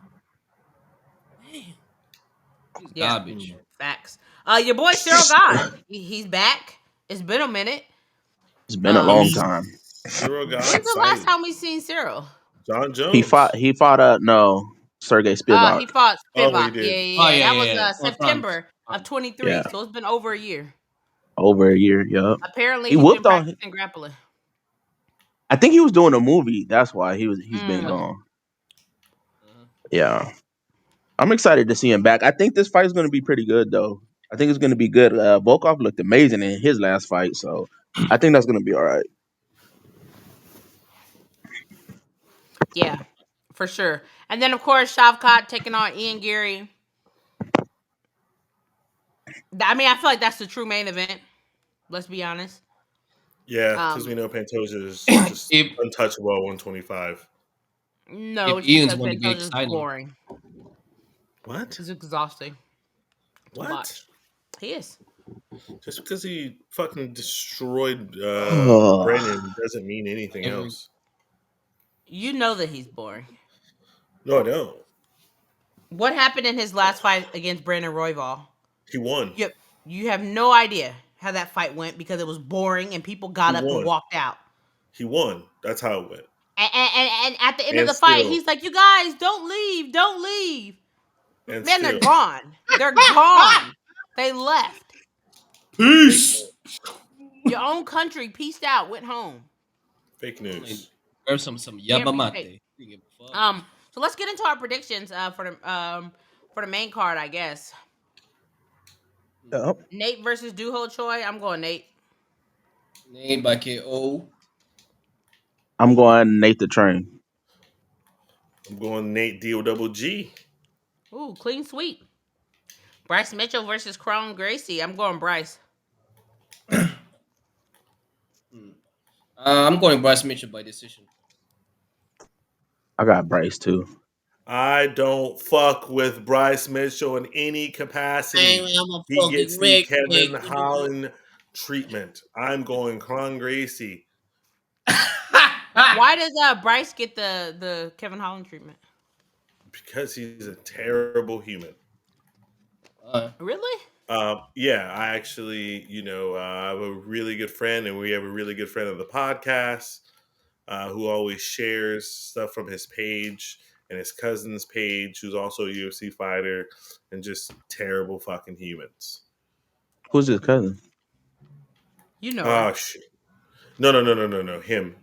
[SPEAKER 2] Damn, he's
[SPEAKER 1] Yeah,
[SPEAKER 2] garbage.
[SPEAKER 1] facts. Your boy Cyril God, he's back. It's been a minute.
[SPEAKER 4] It's been a long
[SPEAKER 1] Um,
[SPEAKER 4] time.
[SPEAKER 3] Cyril
[SPEAKER 1] when's
[SPEAKER 3] God
[SPEAKER 1] the last
[SPEAKER 3] fighting
[SPEAKER 1] time we seen Cyril?
[SPEAKER 3] John
[SPEAKER 4] He
[SPEAKER 3] Jones.
[SPEAKER 4] fought. He fought. No, Sergey Spivak.
[SPEAKER 1] He fought
[SPEAKER 3] Oh, he
[SPEAKER 1] Spivak. Yeah,
[SPEAKER 3] did.
[SPEAKER 1] yeah,
[SPEAKER 2] Oh
[SPEAKER 1] yeah.
[SPEAKER 2] yeah,
[SPEAKER 1] That
[SPEAKER 2] yeah,
[SPEAKER 1] was
[SPEAKER 2] yeah. On France.
[SPEAKER 1] September of
[SPEAKER 2] France.
[SPEAKER 1] 23.
[SPEAKER 4] Yeah,
[SPEAKER 1] So it's been over a year.
[SPEAKER 4] over a year. Yup.
[SPEAKER 1] Apparently,
[SPEAKER 4] He
[SPEAKER 1] he's been
[SPEAKER 4] whooped on.
[SPEAKER 1] practicing grappling.
[SPEAKER 4] I think he was doing a movie. That's why he's been
[SPEAKER 1] Mm,
[SPEAKER 4] gone.
[SPEAKER 2] Uh-huh.
[SPEAKER 4] Yeah, I'm excited to see him back. I think this fight is going to be pretty good, though. I think it's going to be good. Volkov looked amazing in his last fight, so I think that's going to be all right.
[SPEAKER 1] yeah, for sure. And then of course Shavkat taking on Ian Garry. I mean, I feel like that's the true main event. Let's be honest.
[SPEAKER 3] Yeah, because we
[SPEAKER 1] Um,
[SPEAKER 3] know Pantoja is just
[SPEAKER 2] if
[SPEAKER 3] untouchable at 125.
[SPEAKER 1] no,
[SPEAKER 2] if
[SPEAKER 1] it's
[SPEAKER 2] Ian's
[SPEAKER 1] because
[SPEAKER 2] want to get
[SPEAKER 1] Pantoja's
[SPEAKER 2] exciting,
[SPEAKER 1] boring.
[SPEAKER 3] What?
[SPEAKER 1] He's exhausting to
[SPEAKER 3] What?
[SPEAKER 1] watch. He is.
[SPEAKER 3] Just because he fucking destroyed
[SPEAKER 4] Oh,
[SPEAKER 3] Brandon doesn't mean anything
[SPEAKER 2] every
[SPEAKER 3] else.
[SPEAKER 1] You know that he's boring.
[SPEAKER 3] No, I don't.
[SPEAKER 1] What happened in his last fight against Brandon Royval?
[SPEAKER 3] He won.
[SPEAKER 1] You you have no idea how that fight went because it was boring and people
[SPEAKER 3] He
[SPEAKER 1] got up and
[SPEAKER 3] won.
[SPEAKER 1] walked out.
[SPEAKER 3] He won. That's how it went.
[SPEAKER 1] And at the end of
[SPEAKER 3] And
[SPEAKER 1] the fight,
[SPEAKER 3] still,
[SPEAKER 1] he's like, "You guys, don't leave, don't leave."
[SPEAKER 3] and
[SPEAKER 1] Man, they're
[SPEAKER 3] still,
[SPEAKER 1] gone. They're gone. They left.
[SPEAKER 3] fake,
[SPEAKER 2] peace.
[SPEAKER 1] Your own country pieced out, went home.
[SPEAKER 3] fake
[SPEAKER 2] Like,
[SPEAKER 3] news.
[SPEAKER 2] or some
[SPEAKER 1] Can't
[SPEAKER 2] yaba
[SPEAKER 1] be fake.
[SPEAKER 2] mate. You give a fuck.
[SPEAKER 1] So let's get into our predictions for the main card, I guess.
[SPEAKER 4] yep.
[SPEAKER 1] Nate versus Duho Choi. I'm going Nate.
[SPEAKER 2] Name by KO.
[SPEAKER 4] I'm going Nate the Train.
[SPEAKER 3] I'm going Nate Deal Double G.
[SPEAKER 1] Ooh, clean sweep. Bryce Mitchell versus Kron Gracie. I'm going Bryce.
[SPEAKER 2] I'm going Bryce Mitchell by decision.
[SPEAKER 4] I got Bryce too.
[SPEAKER 3] I don't fuck with Bryce Mitchell in any capacity.
[SPEAKER 2] I'm a
[SPEAKER 3] He
[SPEAKER 2] fucking
[SPEAKER 3] gets the
[SPEAKER 2] Rick.
[SPEAKER 3] Kevin Holland treatment. I'm going Kron Gracie
[SPEAKER 1] Why does Bryce get the Kevin Holland treatment?
[SPEAKER 3] because he's a terrible human.
[SPEAKER 1] Really?
[SPEAKER 3] Yeah, I actually, I have a really good friend, and we have a really good friend of the podcast who always shares stuff from his page and his cousin's page, who's also a UFC fighter, and just terrible fucking humans.
[SPEAKER 4] Who's his cousin?
[SPEAKER 1] You know her.
[SPEAKER 3] Oh shit! No. Him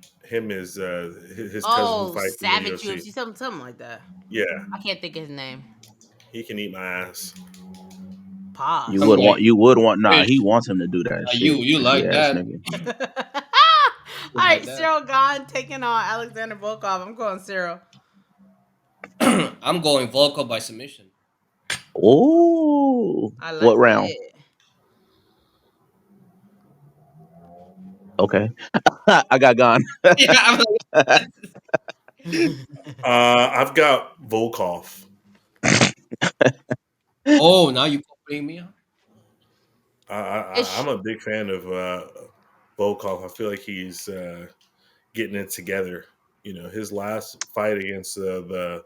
[SPEAKER 3] is his cousin who
[SPEAKER 1] Oh,
[SPEAKER 3] fights in the
[SPEAKER 1] Savage
[SPEAKER 3] UFC.
[SPEAKER 1] UFC, something like that.
[SPEAKER 3] Yeah,
[SPEAKER 1] I can't think of his name.
[SPEAKER 3] he can eat my ass.
[SPEAKER 4] You
[SPEAKER 1] Pause.
[SPEAKER 2] I'm
[SPEAKER 4] would
[SPEAKER 2] going
[SPEAKER 4] want. You would want. Nah, he
[SPEAKER 2] Rich.
[SPEAKER 4] wants him to do that shit.
[SPEAKER 2] You
[SPEAKER 4] Freaky
[SPEAKER 2] like
[SPEAKER 4] ass
[SPEAKER 2] that?
[SPEAKER 4] nigga.
[SPEAKER 1] All
[SPEAKER 2] You like
[SPEAKER 1] right,
[SPEAKER 2] that?
[SPEAKER 1] Cyril Gahn taking on Alexander Volkov. I'm going Cyril.
[SPEAKER 2] I'm going Volkov by submission.
[SPEAKER 4] Oh,
[SPEAKER 1] I
[SPEAKER 4] what
[SPEAKER 1] like
[SPEAKER 4] round?
[SPEAKER 1] it.
[SPEAKER 4] Okay, I got gone.
[SPEAKER 2] Yeah, I'm like,
[SPEAKER 3] I've got Volkov.
[SPEAKER 2] oh, now you putting me on.
[SPEAKER 1] It's
[SPEAKER 3] I'm a big fan of Volkov. I feel like he's getting it together. You know, his last fight against the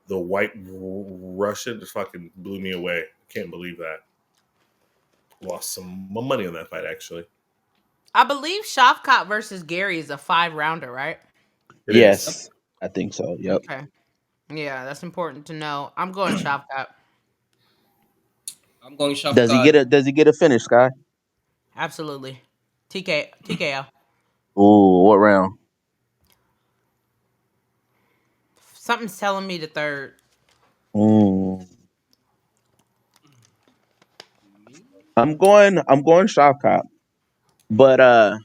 [SPEAKER 3] white Russian just fucking blew me away. Can't believe that. Lost some money on that fight actually.
[SPEAKER 1] I believe Shavkat versus Garry is a 5 rounder, right?
[SPEAKER 3] It is.
[SPEAKER 4] Yes, I think so. Yep.
[SPEAKER 1] Okay. Yeah, that's important to know. I'm going Shavkat.
[SPEAKER 2] I'm going
[SPEAKER 4] Does he
[SPEAKER 2] Shavkat.
[SPEAKER 4] get a Does he get a finish, Sky?
[SPEAKER 1] Absolutely. TKO.
[SPEAKER 4] Ooh, what round?
[SPEAKER 1] Something's telling me the third.
[SPEAKER 4] Ooh.
[SPEAKER 2] Me?
[SPEAKER 4] I'm going shot cop. But a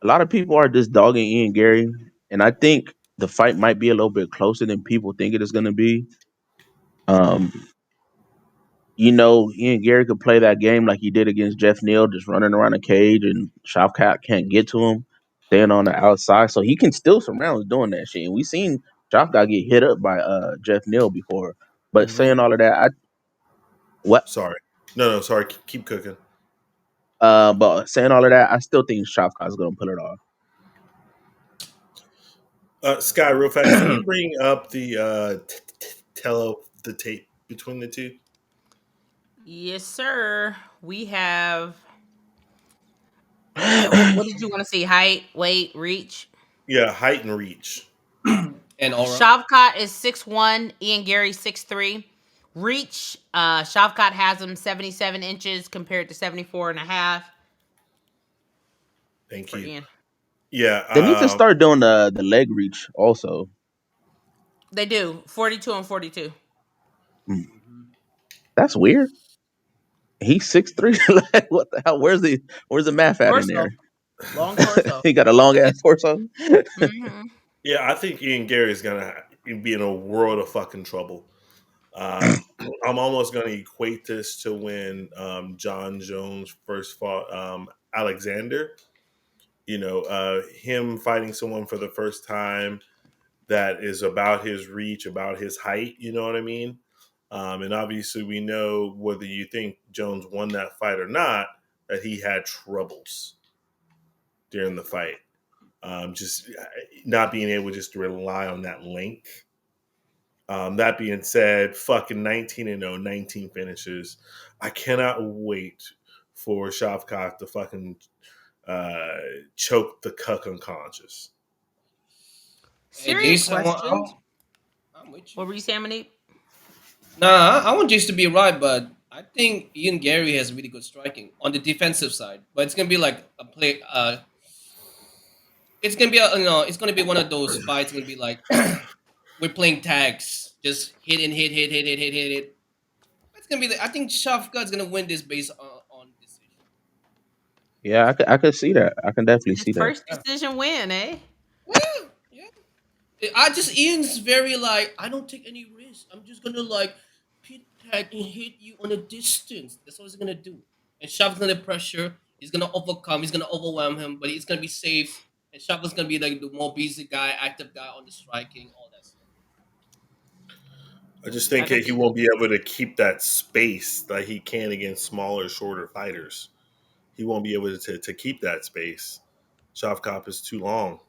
[SPEAKER 4] lot of people are just dogging Ian Gary, and I think the fight might be a little bit closer than people think it is going to be. Um, Ian Gary could play that game like he did against Jeff Neal, just running around a cage, and Shavkat can't get to him, staying on the outside. So he can steal some rounds doing that shit. And we seen Shavkat get hit up by Jeff Neal before. But
[SPEAKER 1] Hmm.
[SPEAKER 4] saying all of that, I what
[SPEAKER 3] Sorry. No, sorry. Keep cooking.
[SPEAKER 4] but saying all of that, I still think Shavkat's gonna pull it off.
[SPEAKER 3] Sky, real fast. Can you bring up the the tape between the two?
[SPEAKER 1] Yes, sir. We have. What did you want to see? Height, weight, reach.
[SPEAKER 3] Yeah, height and reach.
[SPEAKER 2] And Aura.
[SPEAKER 1] Shavkat is 6'1", Ian Gary 6'3". Reach, Shavkat has him 77 inches compared to 74 and a half
[SPEAKER 3] Thank
[SPEAKER 1] for
[SPEAKER 3] you.
[SPEAKER 1] Ian.
[SPEAKER 3] Yeah.
[SPEAKER 4] They need to start doing the leg reach also.
[SPEAKER 1] They do 42 and 42.
[SPEAKER 4] Hmm,
[SPEAKER 2] Mhm.
[SPEAKER 4] that's weird. He's 6'3". Like, what the hell? Where's the math at in
[SPEAKER 1] Torso,
[SPEAKER 4] there?
[SPEAKER 1] long torso.
[SPEAKER 4] He got a long ass torso.
[SPEAKER 1] Hmm.
[SPEAKER 3] Yeah, I think Ian Gary is gonna be in a world of fucking trouble. I'm almost gonna equate this to when John Jones first fought Alexander. You know, him fighting someone for the first time that is about his reach, about his height. You know what I mean? And obviously, we know whether you think Jones won that fight or not, that he had troubles during the fight. Just not being able just to rely on that length. That being said, fucking 19 and 0, 19 finishes. I cannot wait for Shavkat to fucking uh, choke the cuck unconscious.
[SPEAKER 2] Hey,
[SPEAKER 1] Serious
[SPEAKER 2] Jace,
[SPEAKER 1] questions.
[SPEAKER 2] I'm with you.
[SPEAKER 1] What were you saying, Monique?
[SPEAKER 2] Nah, I want Jace to be right, but I think Ian Gary has really good striking on the defensive side. But it's gonna be like a play. It's gonna be it's gonna be one of those fights. It's gonna be like we're playing tags, just hit and hit, hit, hit, hit, hit, hit, hit. It's gonna be. I think Shafkat's gonna win this based on decision.
[SPEAKER 4] Yeah, I could see that. I can definitely
[SPEAKER 1] His
[SPEAKER 4] see that.
[SPEAKER 1] first
[SPEAKER 2] Yeah.
[SPEAKER 1] decision win, eh?
[SPEAKER 2] Well, yeah. I just Ian's very like I don't take any risks. I'm just gonna like pit tag and hit you on a distance. That's what he's gonna do. And Shav's gonna pressure. He's gonna overcome. He's gonna overwhelm him, but he's gonna be safe. And Shav is gonna be like the more busy guy, active guy on the striking, all that stuff.
[SPEAKER 3] I just
[SPEAKER 1] I
[SPEAKER 3] think
[SPEAKER 1] could
[SPEAKER 3] that he
[SPEAKER 1] see that.
[SPEAKER 3] won't be able to keep that space that he can against smaller, shorter fighters. He won't be able to keep that space. Shavkat is too long.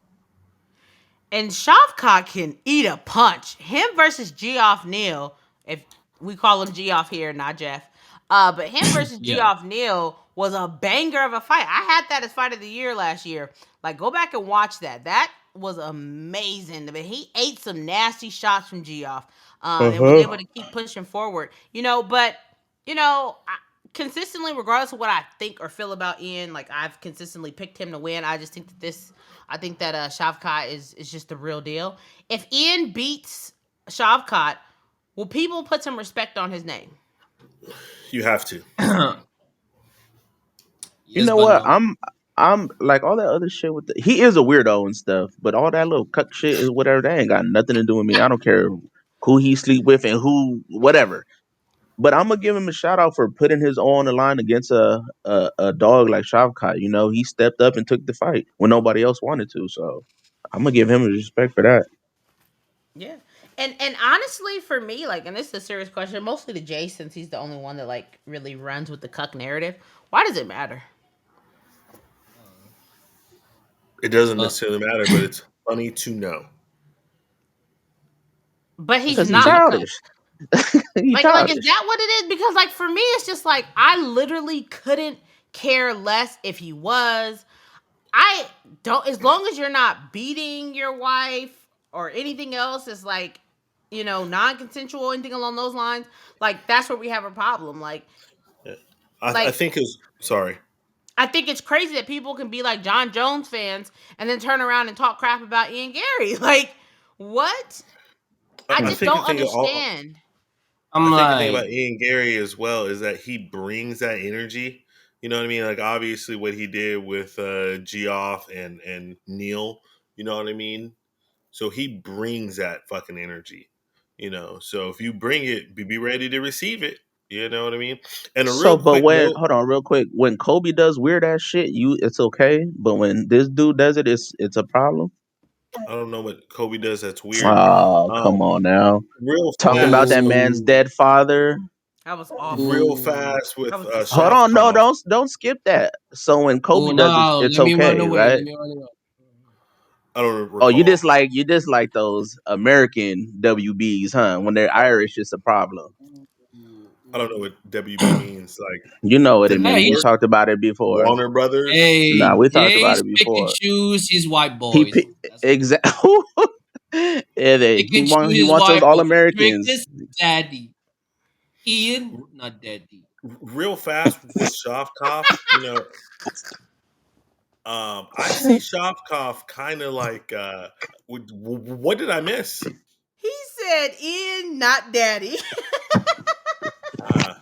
[SPEAKER 1] And Shavkat can eat a punch. Him versus Geoff Neal, if we call him Geoff here, not Jeff. But him versus
[SPEAKER 2] Yeah.
[SPEAKER 1] Geoff Neal was a banger of a fight. I had that as fight of the year last year. Like, go back and watch that. That was amazing. But he ate some nasty shots from Geoff, and was
[SPEAKER 4] Uh-huh.
[SPEAKER 1] able to keep pushing forward. But consistently, regardless of what I think or feel about Ian, like I've consistently picked him to win. I just think that I think that Shavkat is just the real deal. If Ian beats Shavkat, will people put some respect on his name?
[SPEAKER 3] You have to.
[SPEAKER 4] You
[SPEAKER 2] Yes,
[SPEAKER 4] know
[SPEAKER 2] but
[SPEAKER 4] what?
[SPEAKER 2] no.
[SPEAKER 4] I'm like all that other shit with he is a weirdo and stuff, but all that little cuck shit is whatever. That ain't got nothing to do with me. I don't care who he sleep with and who whatever. But I'm gonna give him a shout out for putting his all on the line against a dog like Shavkat. He stepped up and took the fight when nobody else wanted to. So I'm gonna give him respect for that.
[SPEAKER 1] Yeah. And honestly, for me, like, and this is a serious question, mostly to Jay, since he's the only one that like really runs with the cuck narrative. Why does it matter?
[SPEAKER 3] It doesn't
[SPEAKER 2] Uh,
[SPEAKER 3] necessarily matter, but it's funny to know.
[SPEAKER 1] But he's
[SPEAKER 4] Because he
[SPEAKER 1] not.
[SPEAKER 4] childish. He
[SPEAKER 1] Like, is
[SPEAKER 4] childish.
[SPEAKER 1] that what it is? Because, like, for me, it's just like I literally couldn't care less if he was. I don't. As long as you're not beating your wife or anything else, it's like, non-consensual, anything along those lines. Like, that's where we have a problem. Like,
[SPEAKER 3] I
[SPEAKER 1] like
[SPEAKER 3] think is sorry.
[SPEAKER 1] I think it's crazy that people can be like John Jones fans and then turn around and talk crap about Ian Gary. Like, what? I
[SPEAKER 3] I
[SPEAKER 1] just
[SPEAKER 3] think the
[SPEAKER 1] don't
[SPEAKER 3] thing
[SPEAKER 1] understand.
[SPEAKER 2] I'm
[SPEAKER 3] I think the thing
[SPEAKER 2] like,
[SPEAKER 3] about Ian Gary as well is that he brings that energy. You know what I mean? Like obviously what he did with Geoff and Neil. You know what I mean? So he brings that fucking energy. So if you bring it, be ready to receive it. You know what I mean? And a
[SPEAKER 4] So,
[SPEAKER 3] real
[SPEAKER 4] but
[SPEAKER 3] quick
[SPEAKER 4] when
[SPEAKER 3] note,
[SPEAKER 4] hold on, real quick, when Kobe does weird ass shit, it's okay. But when this dude does it, it's a problem.
[SPEAKER 3] I don't know what Kobe does that's weird.
[SPEAKER 4] Oh, come
[SPEAKER 3] Um,
[SPEAKER 4] on now.
[SPEAKER 3] real
[SPEAKER 4] Talking about
[SPEAKER 3] fast,
[SPEAKER 4] that man's
[SPEAKER 2] ooh,
[SPEAKER 4] dead father.
[SPEAKER 1] That was awful.
[SPEAKER 3] real
[SPEAKER 2] ooh,
[SPEAKER 3] fast with
[SPEAKER 1] That was
[SPEAKER 4] Hold
[SPEAKER 1] disgusting.
[SPEAKER 4] on, no,
[SPEAKER 3] Shavkov.
[SPEAKER 4] don't skip that. So when
[SPEAKER 2] ooh,
[SPEAKER 4] Kobe does it,
[SPEAKER 2] no,
[SPEAKER 4] it's
[SPEAKER 2] let me run
[SPEAKER 4] okay,
[SPEAKER 2] away. Let
[SPEAKER 4] right?
[SPEAKER 2] me run away.
[SPEAKER 3] I don't
[SPEAKER 4] Oh,
[SPEAKER 3] recall.
[SPEAKER 4] you dislike those American WBs, huh? When they're Irish, it's a problem.
[SPEAKER 3] I don't know what WB means. Like
[SPEAKER 4] You know what
[SPEAKER 3] the
[SPEAKER 4] it
[SPEAKER 2] Hey,
[SPEAKER 4] means. We
[SPEAKER 3] network,
[SPEAKER 4] talked about it before.
[SPEAKER 3] Warner Brothers.
[SPEAKER 4] Nah,
[SPEAKER 2] hey,
[SPEAKER 4] we talked about
[SPEAKER 2] Jace
[SPEAKER 4] it
[SPEAKER 2] pick and
[SPEAKER 4] before.
[SPEAKER 2] choose his white
[SPEAKER 4] He
[SPEAKER 2] boys.
[SPEAKER 4] pick
[SPEAKER 2] That's what.
[SPEAKER 4] exactly.
[SPEAKER 2] Pick
[SPEAKER 4] he
[SPEAKER 2] and choose
[SPEAKER 4] he
[SPEAKER 2] his
[SPEAKER 4] wants those
[SPEAKER 2] white
[SPEAKER 4] all
[SPEAKER 2] boys. Drink
[SPEAKER 4] Americans.
[SPEAKER 2] this, daddy. Ian, not daddy.
[SPEAKER 3] Real fast with Shavkov, I see Shavkov kind of like, what did I miss?
[SPEAKER 1] He said, "Ian, not daddy."
[SPEAKER 3] Uh,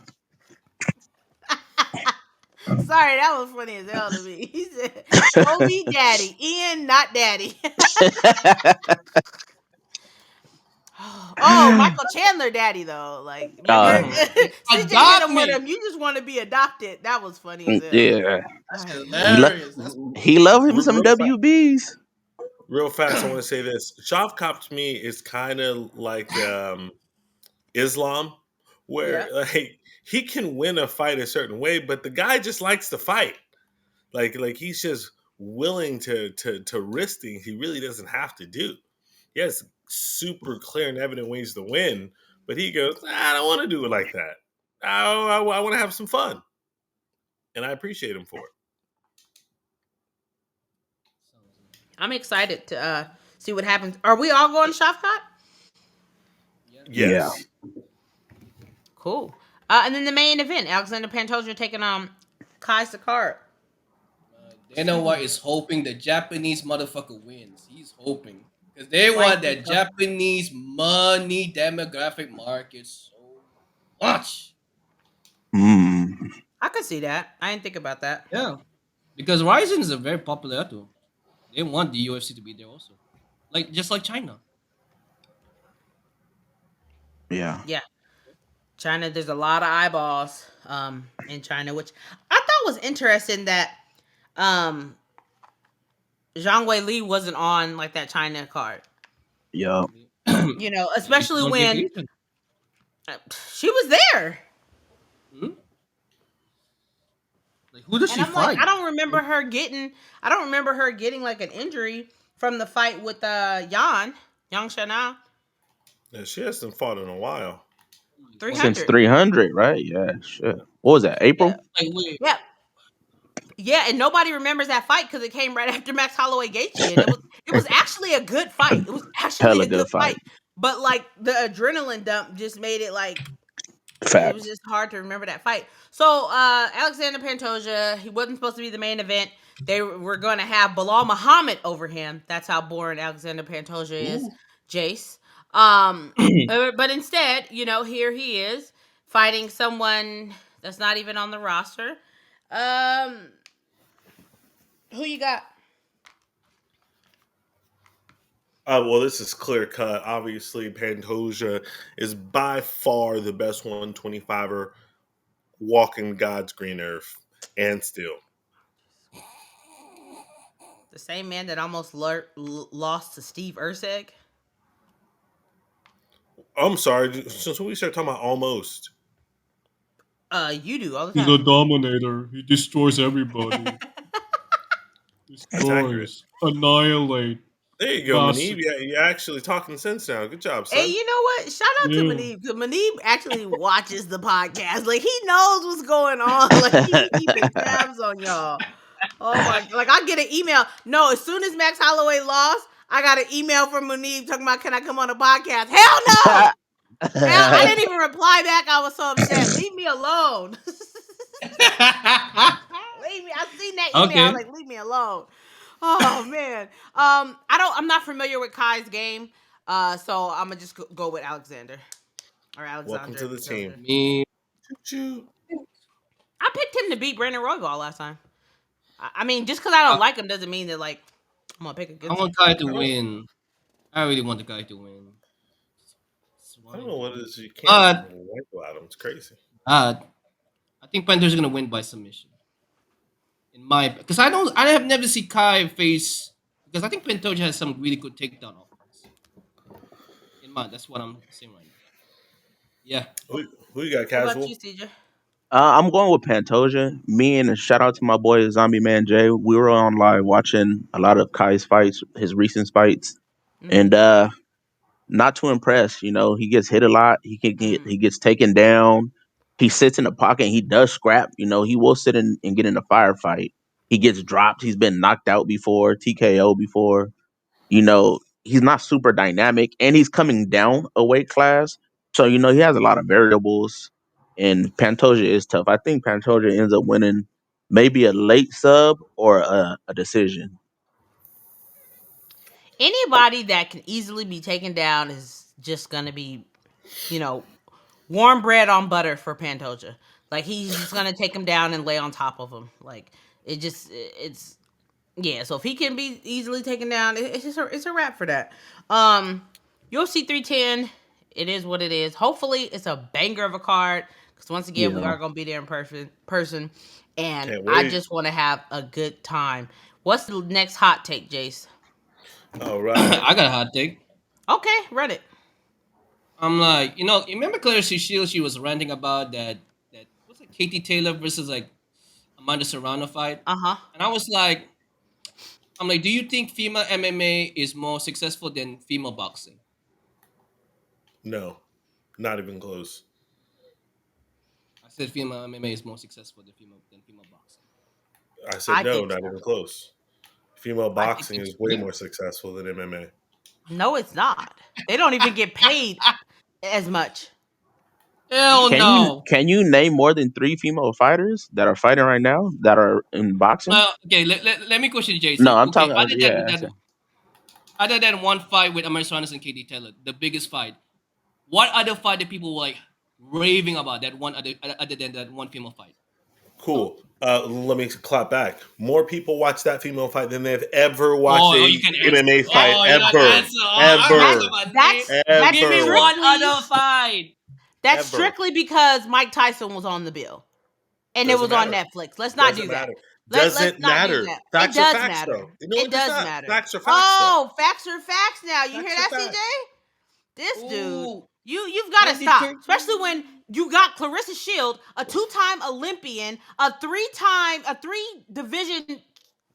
[SPEAKER 1] Sorry, that was funny as hell to me. He said, Kobe daddy, Ian, not daddy. Oh, Michael Chandler daddy, though. Like, remember?
[SPEAKER 4] uh,
[SPEAKER 1] CJ hit
[SPEAKER 2] Adopt
[SPEAKER 1] him with
[SPEAKER 2] me.
[SPEAKER 1] him. You just want to be adopted. That was funny as hell.
[SPEAKER 4] yeah,
[SPEAKER 2] That's
[SPEAKER 1] I
[SPEAKER 4] he
[SPEAKER 1] hate
[SPEAKER 4] lo-
[SPEAKER 2] hilarious. That's
[SPEAKER 4] he love him some
[SPEAKER 3] real fast.
[SPEAKER 4] WBs.
[SPEAKER 3] Real fast, I want to say this. Shavkov to me is kind of like Islam, where
[SPEAKER 1] Yeah.
[SPEAKER 3] like he can win a fight a certain way, but the guy just likes to fight. Like he's just willing to risk things he really doesn't have to do. He has super clear and evident ways to win, but he goes, I don't want to do it like that. I want to have some fun, and I appreciate him for it.
[SPEAKER 1] I'm excited to see what happens. Are we all going to Shafkat?
[SPEAKER 4] Yeah,
[SPEAKER 3] Yes.
[SPEAKER 1] Cool. And then the main event, Alexander Pantoja taking Kai Sakara.
[SPEAKER 2] Dana White is hoping the Japanese motherfucker wins. He's hoping because they want
[SPEAKER 1] Rightfully
[SPEAKER 2] that
[SPEAKER 1] so.
[SPEAKER 2] Japanese money demographic market so much.
[SPEAKER 4] mm.
[SPEAKER 1] I could see that. I didn't think about that.
[SPEAKER 2] Yeah, because Ryzen is a very popular too. They want the UFC to be there also, like just like China.
[SPEAKER 4] Yeah,
[SPEAKER 1] Yeah. China, there's a lot of eyeballs in China, which I thought was interesting that um Zhang Wei Li wasn't on like that China card.
[SPEAKER 4] yeah.
[SPEAKER 2] Maybe she's
[SPEAKER 1] Especially
[SPEAKER 2] on
[SPEAKER 1] when
[SPEAKER 2] vacation.
[SPEAKER 1] she was there.
[SPEAKER 2] Hmm? Like who does
[SPEAKER 1] And
[SPEAKER 2] she
[SPEAKER 1] I'm like,
[SPEAKER 2] fight?
[SPEAKER 1] I don't remember her getting like an injury from the fight with Yang Shana
[SPEAKER 3] Yeah, she hasn't fought in a while.
[SPEAKER 2] What?
[SPEAKER 4] Since
[SPEAKER 1] 300.
[SPEAKER 4] 300, right? Yeah, shit. What was that?
[SPEAKER 1] Yeah.
[SPEAKER 4] April?
[SPEAKER 2] Like wait,
[SPEAKER 1] Yeah. Yeah, and nobody remembers that fight because it came right after Max Holloway Gaethje, and it was actually a good fight. It was actually
[SPEAKER 4] Hella
[SPEAKER 1] a good
[SPEAKER 4] good fight.
[SPEAKER 1] fight, but like the adrenaline dump just made it like it was
[SPEAKER 4] Facts.
[SPEAKER 1] just hard to remember that fight. So Alexander Pantoja, he wasn't supposed to be the main event. They were going to have Bilal Muhammad over him. That's how boring Alexander Pantoja is,
[SPEAKER 2] ooh,
[SPEAKER 1] Jace. But instead, here he is fighting someone that's not even on the roster. Um, who you got?
[SPEAKER 3] Well, this is clear cut. Obviously, Pantoja is by far the best 125er walking God's green earth, and still.
[SPEAKER 1] The same man that almost lost to Steve Urseg.
[SPEAKER 3] I'm sorry. Since we started talking about almost,
[SPEAKER 1] You do all the
[SPEAKER 2] He's
[SPEAKER 1] time.
[SPEAKER 2] a dominator. He destroys everybody.
[SPEAKER 3] That's accurate.
[SPEAKER 2] Destroys. Annihilate.
[SPEAKER 3] There you go, Munib. You're actually talking sense now. Good job,
[SPEAKER 1] Hey,
[SPEAKER 3] son.
[SPEAKER 1] you know what? Shout out to
[SPEAKER 2] Yeah.
[SPEAKER 1] Munib, because Munib actually watches the podcast. Like, he knows what's going on. Like, he be keeping tabs on y'all. Oh my! Like, I get an email. No, as soon as Max Holloway lost, I got an email from Munib talking about, can I come on a podcast? Hell no! Hell, I didn't even reply back. I was so upset. Leave me alone. Leave me. I seen that email.
[SPEAKER 2] Okay.
[SPEAKER 1] I was like, leave me alone. Oh man. I'm not familiar with Kai's game. So I'm gonna just go with Alexander. Or Alexander.
[SPEAKER 3] Welcome to the team.
[SPEAKER 2] Me.
[SPEAKER 3] Choo-choo.
[SPEAKER 1] I picked him to beat Brandon Royval last time. I mean, just because I don't like him doesn't mean that, like, I'm gonna pick
[SPEAKER 2] I
[SPEAKER 1] against him.
[SPEAKER 2] want Kai to win. I really want the guy to win.
[SPEAKER 3] I don't know what it is you can't like about him. It's crazy.
[SPEAKER 2] I think Panthers gonna win by submission. Because I have never seen Kai face, because I think Pantoja has some really good takedown offense. That's what I'm saying right now. Yeah.
[SPEAKER 3] Who you got,
[SPEAKER 1] What
[SPEAKER 3] Casual?
[SPEAKER 1] about you, CJ?
[SPEAKER 4] I'm going with Pantoja. Me and shout out to my boy Zombie Man Jay. We were on live watching a lot of Kai's fights, his recent fights, and not too impressed. You know, he gets hit a lot. He gets taken down. He sits in the pocket and he does scrap. You know, he will sit in and get in a firefight. He gets dropped. He's been knocked out before, TKO before. You know, he's not super dynamic and he's coming down a weight class. So, you know, he has a lot of variables and Pantoja is tough. I think Pantoja ends up winning maybe a late sub or a decision.
[SPEAKER 1] Anybody that can easily be taken down is just gonna be, you know, warm bread on butter for Pantoja. Like, he's just gonna take him down and lay on top of him. Like, it's yeah. So if he can be easily taken down, it's a wrap for that. UFC 310, it is what it is. Hopefully, it's a banger of a card, because once again, we are gonna be there in person, and I just want to have a good time. What's the next hot take, Jace?
[SPEAKER 3] All right.
[SPEAKER 2] I got a hot take.
[SPEAKER 1] Okay, run it.
[SPEAKER 2] I'm like, you remember Clarissa Shields? She was ranting about that what's it, Katie Taylor versus like Amanda Serrano fight. And I was like, do you think female MMA is more successful than female boxing?
[SPEAKER 3] No, not even close.
[SPEAKER 2] I said female MMA is more successful than female boxing.
[SPEAKER 3] I said no, not
[SPEAKER 1] so.
[SPEAKER 3] even close. Female boxing is way more successful than MMA.
[SPEAKER 1] No, it's not. They don't even get paid as much.
[SPEAKER 2] Hell no.
[SPEAKER 4] Can you name more than 3 female fighters that are fighting right now that are in boxing?
[SPEAKER 2] Well, okay, let me question Jace.
[SPEAKER 4] No, I'm talking.
[SPEAKER 2] Other than one fight with Amanda Serrano and Katie Taylor, the biggest fight, what other fight that people were like raving about that one other than that one female fight?
[SPEAKER 3] Cool. Let me clap back. More people watch that female fight than they've ever watched an MMA fight ever.
[SPEAKER 2] Give me one other fight.
[SPEAKER 1] That's strictly because Mike Tyson was on the bill, and it was on Netflix. Let's not do that.
[SPEAKER 3] Doesn't matter. Facts are facts, though.
[SPEAKER 1] It does matter.
[SPEAKER 3] Facts are facts.
[SPEAKER 1] Oh, facts are facts now. You hear that, CJ? This dude, you've got to stop, especially when you got Clarissa Shield, a 2-time Olympian, a 3-division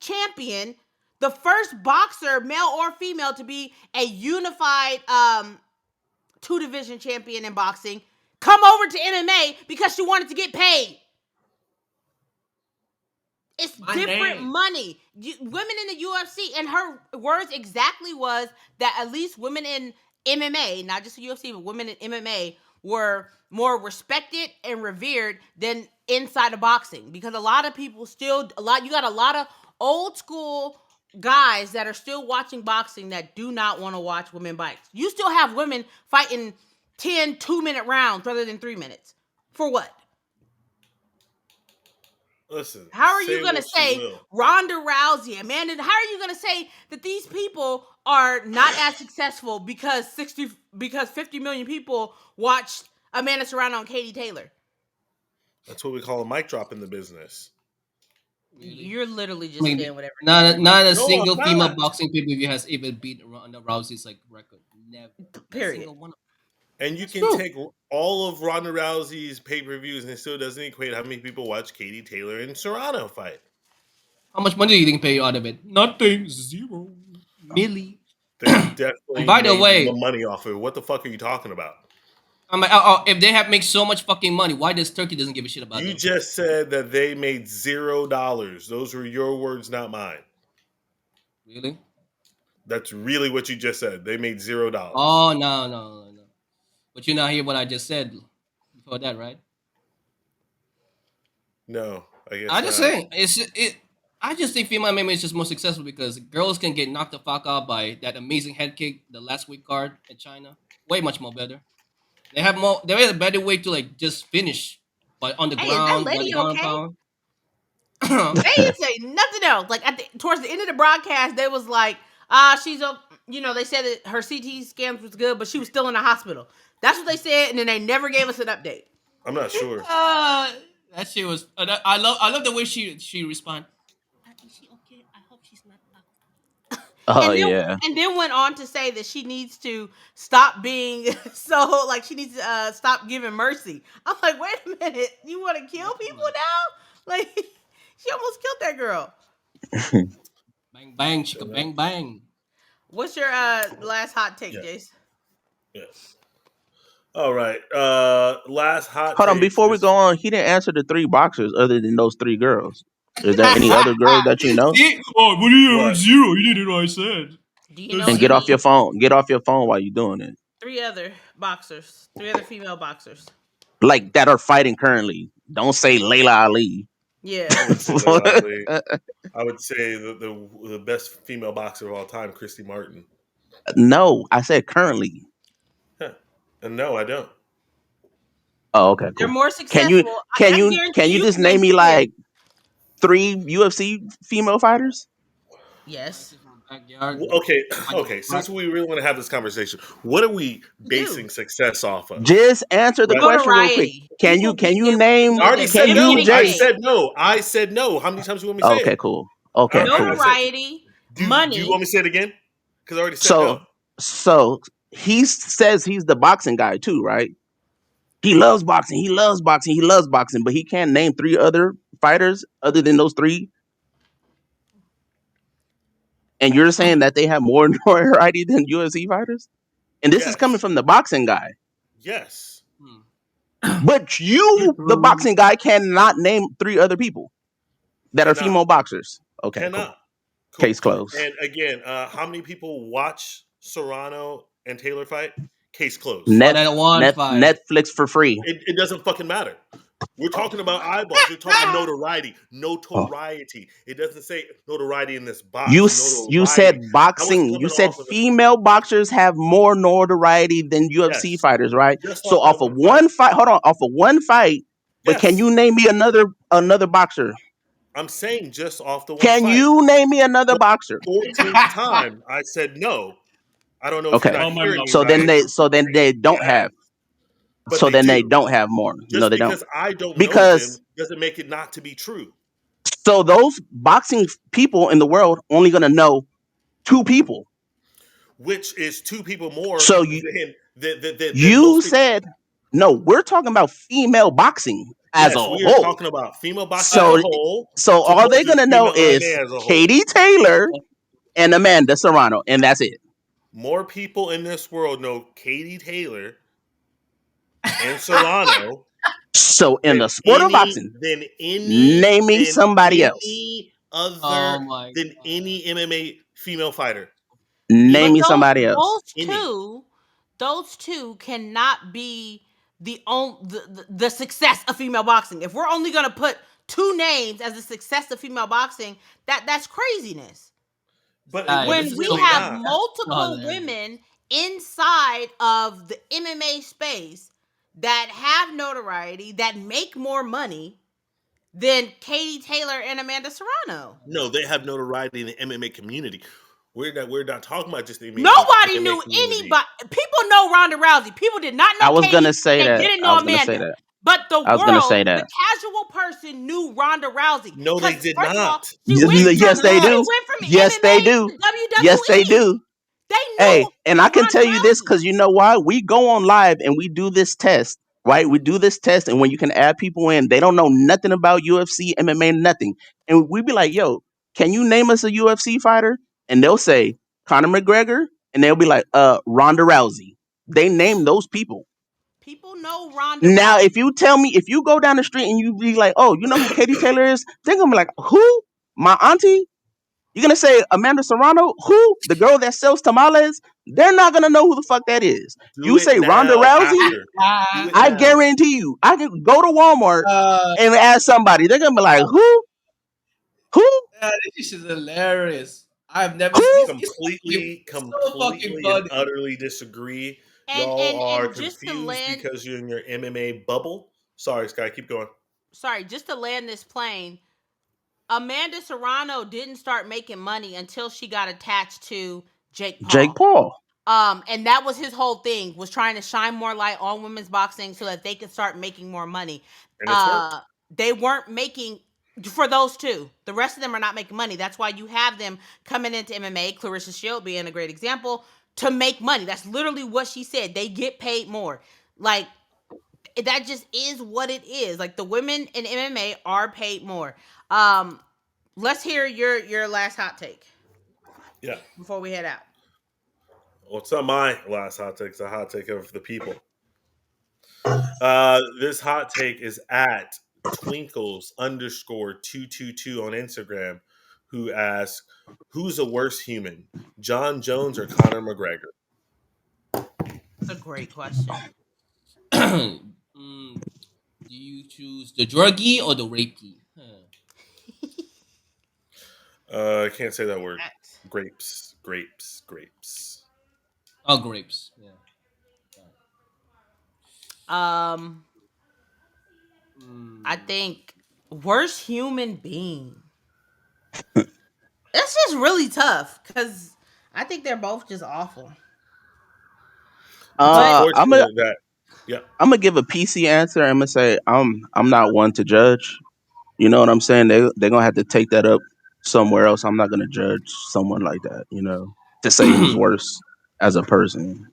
[SPEAKER 1] champion, the first boxer, male or female, to be a unified 2-division champion in boxing, come over to MMA because she wanted to get paid. It's different money. Women in the UFC, and her words exactly was that at least women in MMA, not just the UFC, but women in MMA were more respected and revered than inside of boxing, because a lot of people you got a lot of old school guys that are still watching boxing that do not want to watch women fight. You still have women fighting 10 2-minute rounds rather than 3 minutes. For what?
[SPEAKER 3] Listen.
[SPEAKER 1] How are you going to say Ronda Rousey, Amanda? How are you going to say that these people are not as successful because 50 million people watched Amanda Serrano and Katie Taylor?
[SPEAKER 3] That's what we call a mic drop in the business.
[SPEAKER 1] You're literally just saying whatever.
[SPEAKER 2] Not a single female boxing pay-per-view has even beat Ronda Rousey's like record. Never.
[SPEAKER 1] Period.
[SPEAKER 3] And you
[SPEAKER 2] That's
[SPEAKER 3] can
[SPEAKER 2] true.
[SPEAKER 3] take all of Ronda Rousey's pay-per-views, and it still doesn't equate how many people watch Katie Taylor and Serrano fight.
[SPEAKER 2] How much money do you think pay you out of it? Nothing. 0. Millie.
[SPEAKER 3] They
[SPEAKER 2] And
[SPEAKER 3] definitely
[SPEAKER 2] by the
[SPEAKER 3] made
[SPEAKER 2] way,
[SPEAKER 3] money off of it. What the fuck are you talking about?
[SPEAKER 2] I'm like, if they have make so much fucking money, why does Turkey doesn't give a shit about
[SPEAKER 3] You
[SPEAKER 2] them?
[SPEAKER 3] just said that they made $0. Those were your words, not mine.
[SPEAKER 2] Really?
[SPEAKER 3] That's really what you just said. They made $0.
[SPEAKER 2] Oh no. But you not hear what I just said before that, right?
[SPEAKER 3] No, I guess
[SPEAKER 2] I just
[SPEAKER 3] not.
[SPEAKER 2] saying I just think female MMA is just more successful because girls can get knocked the fuck out by that amazing head kick the last week card in China. Way much more better. They have more. There is a better way to like just finish, but on the
[SPEAKER 1] Hey, is that
[SPEAKER 2] ground, by the
[SPEAKER 1] lady
[SPEAKER 2] ground and
[SPEAKER 1] okay?
[SPEAKER 2] pound.
[SPEAKER 1] They didn't say nothing else. Like towards the end of the broadcast, they was like, she's a, they said that her CT scans was good, but she was still in the hospital. That's what they said, and then they never gave us an update.
[SPEAKER 3] I'm not sure.
[SPEAKER 2] That shit was. I love the way she responded. Is she okay? I hope she's not.
[SPEAKER 4] Oh
[SPEAKER 1] and then,
[SPEAKER 4] yeah.
[SPEAKER 1] and then went on to say that she needs to stop being so like she needs to stop giving mercy. I'm like, wait a minute, you want to kill people now? Like, she almost killed that girl.
[SPEAKER 2] Bang bang, chicka bang bang.
[SPEAKER 1] What's your last hot take,
[SPEAKER 3] Yeah.
[SPEAKER 1] Jace?
[SPEAKER 3] Yes. All right. Last hot
[SPEAKER 4] Hold on,
[SPEAKER 3] take
[SPEAKER 4] before we
[SPEAKER 3] is-
[SPEAKER 4] go on, he didn't answer the 3 boxers other than those 3 girls. Is there any other girls that you know?
[SPEAKER 2] See? Oh, what do you
[SPEAKER 3] What?
[SPEAKER 2] 0? You didn't know what I said.
[SPEAKER 1] Do you know
[SPEAKER 4] And get off
[SPEAKER 1] any
[SPEAKER 4] your phone. Get off your phone while you're doing it.
[SPEAKER 1] 3 other boxers, 3 other female boxers?
[SPEAKER 4] Like that are fighting currently. Don't say Layla Ali.
[SPEAKER 1] Yeah.
[SPEAKER 3] I would say Layla Ali. I would say the best female boxer of all time, Christy Martin.
[SPEAKER 4] No, I said currently.
[SPEAKER 3] Huh. And no, I don't.
[SPEAKER 4] Oh, okay,
[SPEAKER 1] They're
[SPEAKER 4] cool.
[SPEAKER 1] more
[SPEAKER 4] Can
[SPEAKER 1] successful.
[SPEAKER 4] you can
[SPEAKER 1] I
[SPEAKER 4] you
[SPEAKER 1] guarantee
[SPEAKER 4] can you just
[SPEAKER 1] can
[SPEAKER 4] name me
[SPEAKER 1] 10.
[SPEAKER 4] like 3 UFC female fighters?
[SPEAKER 1] Yes.
[SPEAKER 2] Backyard.
[SPEAKER 3] Okay. Since we really want to have this conversation, what are we basing success off of?
[SPEAKER 4] Just answer the
[SPEAKER 3] Right.
[SPEAKER 4] question real quick.
[SPEAKER 1] Notoriety.
[SPEAKER 4] Can
[SPEAKER 1] People
[SPEAKER 4] you can
[SPEAKER 1] being
[SPEAKER 4] you
[SPEAKER 1] able
[SPEAKER 4] name?
[SPEAKER 1] to
[SPEAKER 3] I already
[SPEAKER 1] them
[SPEAKER 3] said
[SPEAKER 4] Can
[SPEAKER 3] no.
[SPEAKER 4] you
[SPEAKER 1] getting
[SPEAKER 3] I
[SPEAKER 4] Jace?
[SPEAKER 1] paid.
[SPEAKER 3] said no. I said no. How many times do you want me to say
[SPEAKER 4] Okay,
[SPEAKER 3] it?
[SPEAKER 4] cool. Okay,
[SPEAKER 3] All right,
[SPEAKER 4] cool.
[SPEAKER 1] Notoriety,
[SPEAKER 3] Do you
[SPEAKER 1] money.
[SPEAKER 3] want me to say it again? Because I already said
[SPEAKER 4] So
[SPEAKER 3] no.
[SPEAKER 4] so he says he's the boxing guy too, right? He loves boxing. He loves boxing. He loves boxing, but he can't name 3 other fighters other than those 3. And you're saying that they have more notoriety than UFC fighters? And this is coming
[SPEAKER 3] Yes.
[SPEAKER 4] from the boxing guy.
[SPEAKER 3] Yes.
[SPEAKER 4] But you, the boxing guy, cannot name 3 other people that are
[SPEAKER 3] Cannot.
[SPEAKER 4] female boxers. Okay,
[SPEAKER 3] Cannot.
[SPEAKER 4] cool. Case closed.
[SPEAKER 3] And again, how many people watch Serrano and Taylor fight? Case closed.
[SPEAKER 4] Netflix for free.
[SPEAKER 3] It doesn't fucking matter. We're talking about eyeballs. We're talking notoriety. Notoriety. It doesn't say notoriety in this box.
[SPEAKER 4] You
[SPEAKER 3] Notoriety.
[SPEAKER 4] said
[SPEAKER 3] I
[SPEAKER 4] boxing.
[SPEAKER 3] was
[SPEAKER 4] You
[SPEAKER 3] coming
[SPEAKER 4] said
[SPEAKER 3] off of it.
[SPEAKER 4] female boxers have more notoriety than UFC
[SPEAKER 3] Yes.
[SPEAKER 4] fighters, right?
[SPEAKER 3] Just
[SPEAKER 4] So
[SPEAKER 3] off
[SPEAKER 4] off
[SPEAKER 3] that
[SPEAKER 4] of
[SPEAKER 3] one
[SPEAKER 4] one fight, hold on, off of one fight. But can
[SPEAKER 3] Yes.
[SPEAKER 4] you name me another boxer?
[SPEAKER 3] I'm saying just off the one
[SPEAKER 4] Can
[SPEAKER 3] fight.
[SPEAKER 4] you name me another boxer?
[SPEAKER 3] 14th time I said no. I don't know if
[SPEAKER 4] Okay.
[SPEAKER 3] you're not hearing me
[SPEAKER 4] So
[SPEAKER 3] right.
[SPEAKER 4] then they don't have.
[SPEAKER 3] But
[SPEAKER 4] So
[SPEAKER 3] they
[SPEAKER 4] then
[SPEAKER 3] do.
[SPEAKER 4] they don't have more.
[SPEAKER 3] Just
[SPEAKER 4] No, they don't.
[SPEAKER 3] because I don't know
[SPEAKER 4] Because
[SPEAKER 3] them doesn't make it not to be true.
[SPEAKER 4] so those boxing people in the world only gonna know 2 people.
[SPEAKER 3] Which is 2 people more
[SPEAKER 4] So
[SPEAKER 3] than
[SPEAKER 4] you
[SPEAKER 3] most people.
[SPEAKER 4] said no. We're talking about female boxing as a
[SPEAKER 3] we are
[SPEAKER 4] whole.
[SPEAKER 3] talking about female boxing
[SPEAKER 4] So
[SPEAKER 3] as a whole.
[SPEAKER 4] so all
[SPEAKER 3] opposed
[SPEAKER 4] they're
[SPEAKER 3] to
[SPEAKER 4] gonna know
[SPEAKER 3] female
[SPEAKER 4] is
[SPEAKER 3] MMA as a whole.
[SPEAKER 4] Katie Taylor and Amanda Serrano, and that's it.
[SPEAKER 3] More people in this world know Katie Taylor and Serrano
[SPEAKER 4] So in
[SPEAKER 3] than
[SPEAKER 4] the sport of boxing, name me somebody else.
[SPEAKER 3] Other than any MMA female fighter.
[SPEAKER 4] Name me somebody else.
[SPEAKER 1] Those two cannot be the success of female boxing. If we're only gonna put 2 names as the success of female boxing, that's craziness.
[SPEAKER 3] But
[SPEAKER 1] when we have multiple women inside of the MMA space that have notoriety, that make more money than Katie Taylor and Amanda Serrano.
[SPEAKER 3] No, they have notoriety in the MMA community. We're not talking about just the MMA.
[SPEAKER 1] Nobody knew anybody. People know Ronda Rousey. People did not know.
[SPEAKER 4] I was
[SPEAKER 1] Katie.
[SPEAKER 4] gonna say
[SPEAKER 1] They
[SPEAKER 4] that.
[SPEAKER 1] didn't know
[SPEAKER 4] I was gonna
[SPEAKER 1] Amanda.
[SPEAKER 4] say that.
[SPEAKER 1] But the
[SPEAKER 4] I was gonna say that.
[SPEAKER 1] the casual person knew Ronda Rousey.
[SPEAKER 3] No, they did
[SPEAKER 1] first of all,
[SPEAKER 3] not.
[SPEAKER 1] she went
[SPEAKER 4] Yes,
[SPEAKER 1] from
[SPEAKER 4] they do.
[SPEAKER 1] She went from
[SPEAKER 4] Yes,
[SPEAKER 1] MMA
[SPEAKER 4] they do.
[SPEAKER 1] to WWE.
[SPEAKER 4] Yes, they do.
[SPEAKER 1] They
[SPEAKER 4] Hey,
[SPEAKER 1] knew
[SPEAKER 4] and I can
[SPEAKER 1] Ronda
[SPEAKER 4] tell you this
[SPEAKER 1] Rousey.
[SPEAKER 4] because you know why? We go on live and we do this test, right? We do this test, and when you can add people in, they don't know nothing about UFC, MMA, nothing. And we be like, yo, can you name us a UFC fighter? And they'll say Conor McGregor, and they'll be like, Ronda Rousey. They name those people.
[SPEAKER 1] People know Ronda
[SPEAKER 4] Now, if
[SPEAKER 1] Rousey.
[SPEAKER 4] you tell me, if you go down the street and you be like, oh, you know who Katie Taylor is? They're gonna be like, who? My auntie? You're gonna say Amanda Serrano, who the girl that sells tamales? They're not gonna know who the fuck that is.
[SPEAKER 3] Do
[SPEAKER 4] You
[SPEAKER 3] it
[SPEAKER 4] say Ronda
[SPEAKER 3] now.
[SPEAKER 4] Rousey,
[SPEAKER 3] After. Do it
[SPEAKER 4] I
[SPEAKER 3] now.
[SPEAKER 4] guarantee you, I can go to Walmart
[SPEAKER 2] Uh,
[SPEAKER 4] and ask somebody. They're gonna be like, who, who,
[SPEAKER 2] this is hilarious. I've never
[SPEAKER 4] who?
[SPEAKER 2] seen so fucking
[SPEAKER 3] Completely and
[SPEAKER 2] funny.
[SPEAKER 3] utterly disagree.
[SPEAKER 1] And
[SPEAKER 3] Y'all
[SPEAKER 1] and
[SPEAKER 3] are
[SPEAKER 1] and just to
[SPEAKER 3] confused
[SPEAKER 1] land,
[SPEAKER 3] because you're in your MMA bubble. Sorry, Sky, keep going.
[SPEAKER 1] sorry, just to land this plane, Amanda Serrano didn't start making money until she got attached to Jake
[SPEAKER 4] Jake
[SPEAKER 1] Paul.
[SPEAKER 4] Paul.
[SPEAKER 1] And that was his whole thing, was trying to shine more light on women's boxing so that they could start making more money.
[SPEAKER 3] And it's worked.
[SPEAKER 1] They weren't making, for those two. The rest of them are not making money. That's why you have them coming into MMA. Clarissa Shield being a great example, to make money. That's literally what she said. They get paid more. Like, that just is what it is. Like, the women in MMA are paid more. Let's hear your last hot take
[SPEAKER 3] Yeah.
[SPEAKER 1] before we head out.
[SPEAKER 3] Well, it's not my last hot take. It's a hot take of the people. This hot take is at Twinkles underscore 222 on Instagram, who asks, who's a worse human, John Jones or Conor McGregor?
[SPEAKER 1] It's a great question.
[SPEAKER 2] Do you choose the druggie or the rapey?
[SPEAKER 3] I can't say that word.
[SPEAKER 1] Facts.
[SPEAKER 3] Grapes.
[SPEAKER 2] Oh, grapes. Yeah.
[SPEAKER 1] Um, I think worst human being. That's just really tough because I think they're both just awful.
[SPEAKER 3] It's
[SPEAKER 1] But
[SPEAKER 4] I'm gonna
[SPEAKER 3] unfortunate that, yeah.
[SPEAKER 4] I'm gonna give a PC answer. I'm gonna say I'm not one to judge. You know what I'm saying? They're gonna have to take that up somewhere else. I'm not gonna judge someone like that. You know, to say who's worse as a person.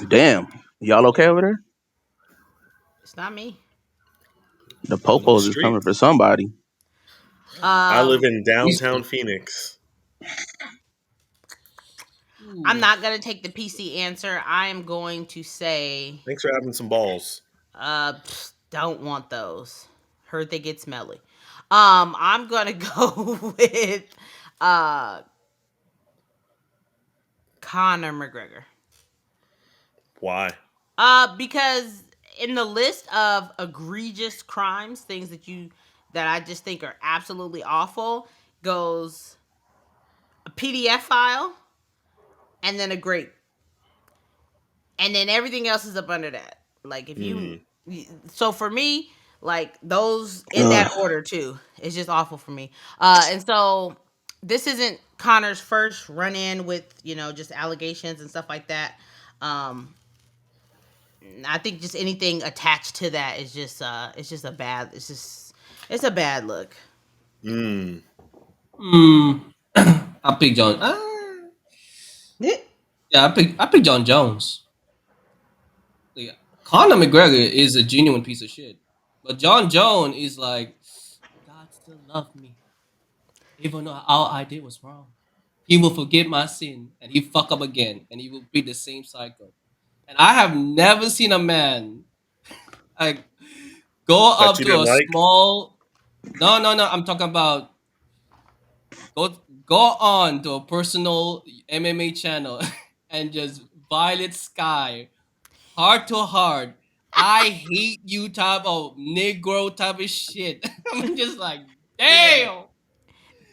[SPEAKER 4] Damn, y'all okay over there?
[SPEAKER 1] it's not me.
[SPEAKER 4] The
[SPEAKER 3] The
[SPEAKER 4] popos is coming for
[SPEAKER 3] streets.
[SPEAKER 4] somebody.
[SPEAKER 3] I live
[SPEAKER 1] Um,
[SPEAKER 3] in downtown Phoenix.
[SPEAKER 1] I'm not gonna take the PC answer. I am going to say,
[SPEAKER 3] Thanks for having some balls.
[SPEAKER 1] don't want those. Heard they get smelly. I'm gonna go with uh Conor McGregor.
[SPEAKER 3] Why?
[SPEAKER 1] Because in the list of egregious crimes, things that I just think are absolutely awful, goes a PDF file and then a grape. And then everything else is up under that. Like, if you so for me, like, those in that
[SPEAKER 4] Ugh.
[SPEAKER 1] order too, it's just awful for me. And so this isn't Connor's first run in with, just allegations and stuff like that. Um, I think just anything attached to that is just it's a bad look.
[SPEAKER 3] Mm.
[SPEAKER 2] I pick John. Yeah, I pick John Jones. Like, Conor McGregor is a genuine piece of shit, but John Jones is like, God still loved me, even though all I did was wrong. He will forgive my sin, and he fuck up again, and he will repeat the same cycle. And I have never seen a man like go
[SPEAKER 3] That
[SPEAKER 2] up
[SPEAKER 3] you
[SPEAKER 2] to
[SPEAKER 3] didn't
[SPEAKER 2] a
[SPEAKER 3] like?
[SPEAKER 2] small. No. I'm talking about go on to a personal MMA channel and just violate Sky heart to heart. I hate you type of Negro type of shit. I'm just like,
[SPEAKER 1] Yeah.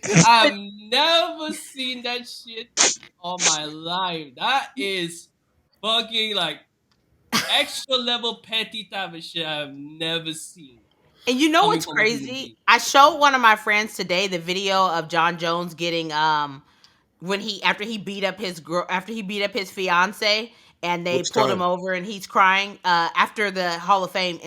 [SPEAKER 2] damn. I've never seen that shit all my life. That is fucking like extra level petty type of shit I've never seen
[SPEAKER 1] And you know
[SPEAKER 2] coming
[SPEAKER 1] what's
[SPEAKER 2] from a human
[SPEAKER 1] crazy?
[SPEAKER 2] being.
[SPEAKER 1] I showed one of my friends today the video of John Jones getting when he after he beat up his girl after he beat up his fiance, and they
[SPEAKER 3] Which
[SPEAKER 1] pulled him
[SPEAKER 3] time?
[SPEAKER 1] over and he's crying after the Hall of Fame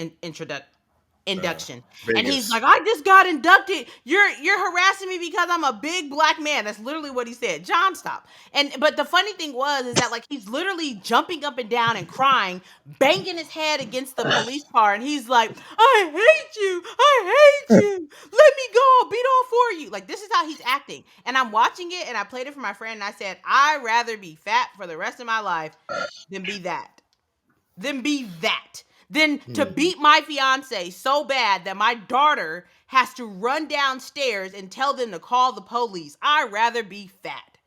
[SPEAKER 1] induction. And he's
[SPEAKER 3] Vegas.
[SPEAKER 1] like, I just got inducted. You're harassing me because I'm a big black man. That's literally what he said. John, stop. But the funny thing is that like he's literally jumping up and down and crying, banging his head against the police car, and he's like, I hate you. I hate you. Let me go. I'll beat all four of you. Like, this is how he's acting. And I'm watching it, and I played it for my friend, and I said, I'd rather be fat for the rest of my life than be that. Than to beat my fiance so bad that my daughter has to run downstairs and tell them to call the police. I'd rather be fat.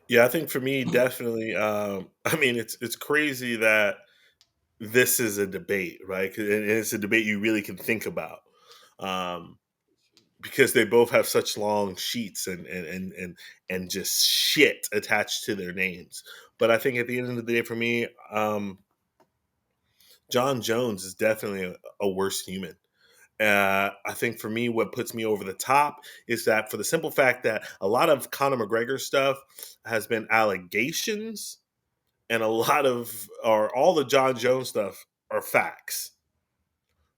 [SPEAKER 3] Yeah, I think for me, definitely. I mean, it's crazy that this is a debate, right? And it's a debate you really can think about, because they both have such long sheets and just shit attached to their names. But I think at the end of the day, for me, John Jones is definitely a worse human. I think for me, what puts me over the top is that for the simple fact that a lot of Conor McGregor stuff has been allegations, and a lot of or all the John Jones stuff are facts.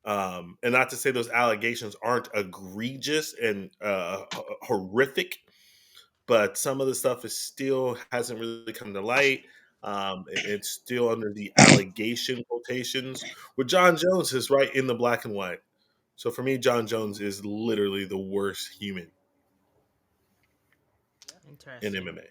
[SPEAKER 3] And not to say those allegations aren't egregious and horrific, but some of the stuff is still hasn't really come to light. It's still under the allegation quotations. Where John Jones is right in the black and white. So for me, John Jones is literally the worst human in
[SPEAKER 1] Interesting.
[SPEAKER 3] MMA.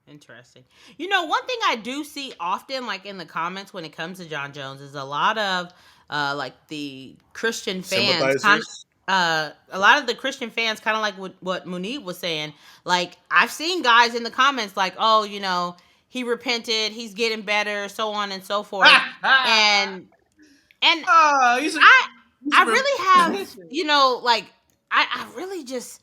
[SPEAKER 1] Interesting. You know, one thing I do see often, like in the comments when it comes to John Jones, is a lot of like the Christian fans,
[SPEAKER 3] Sympathizers.
[SPEAKER 1] a lot of the Christian fans, kind of like what Munib was saying. Like, I've seen guys in the comments like, oh, you know, he repented, he's getting better, so on and so forth. and I really have, you know, like I really just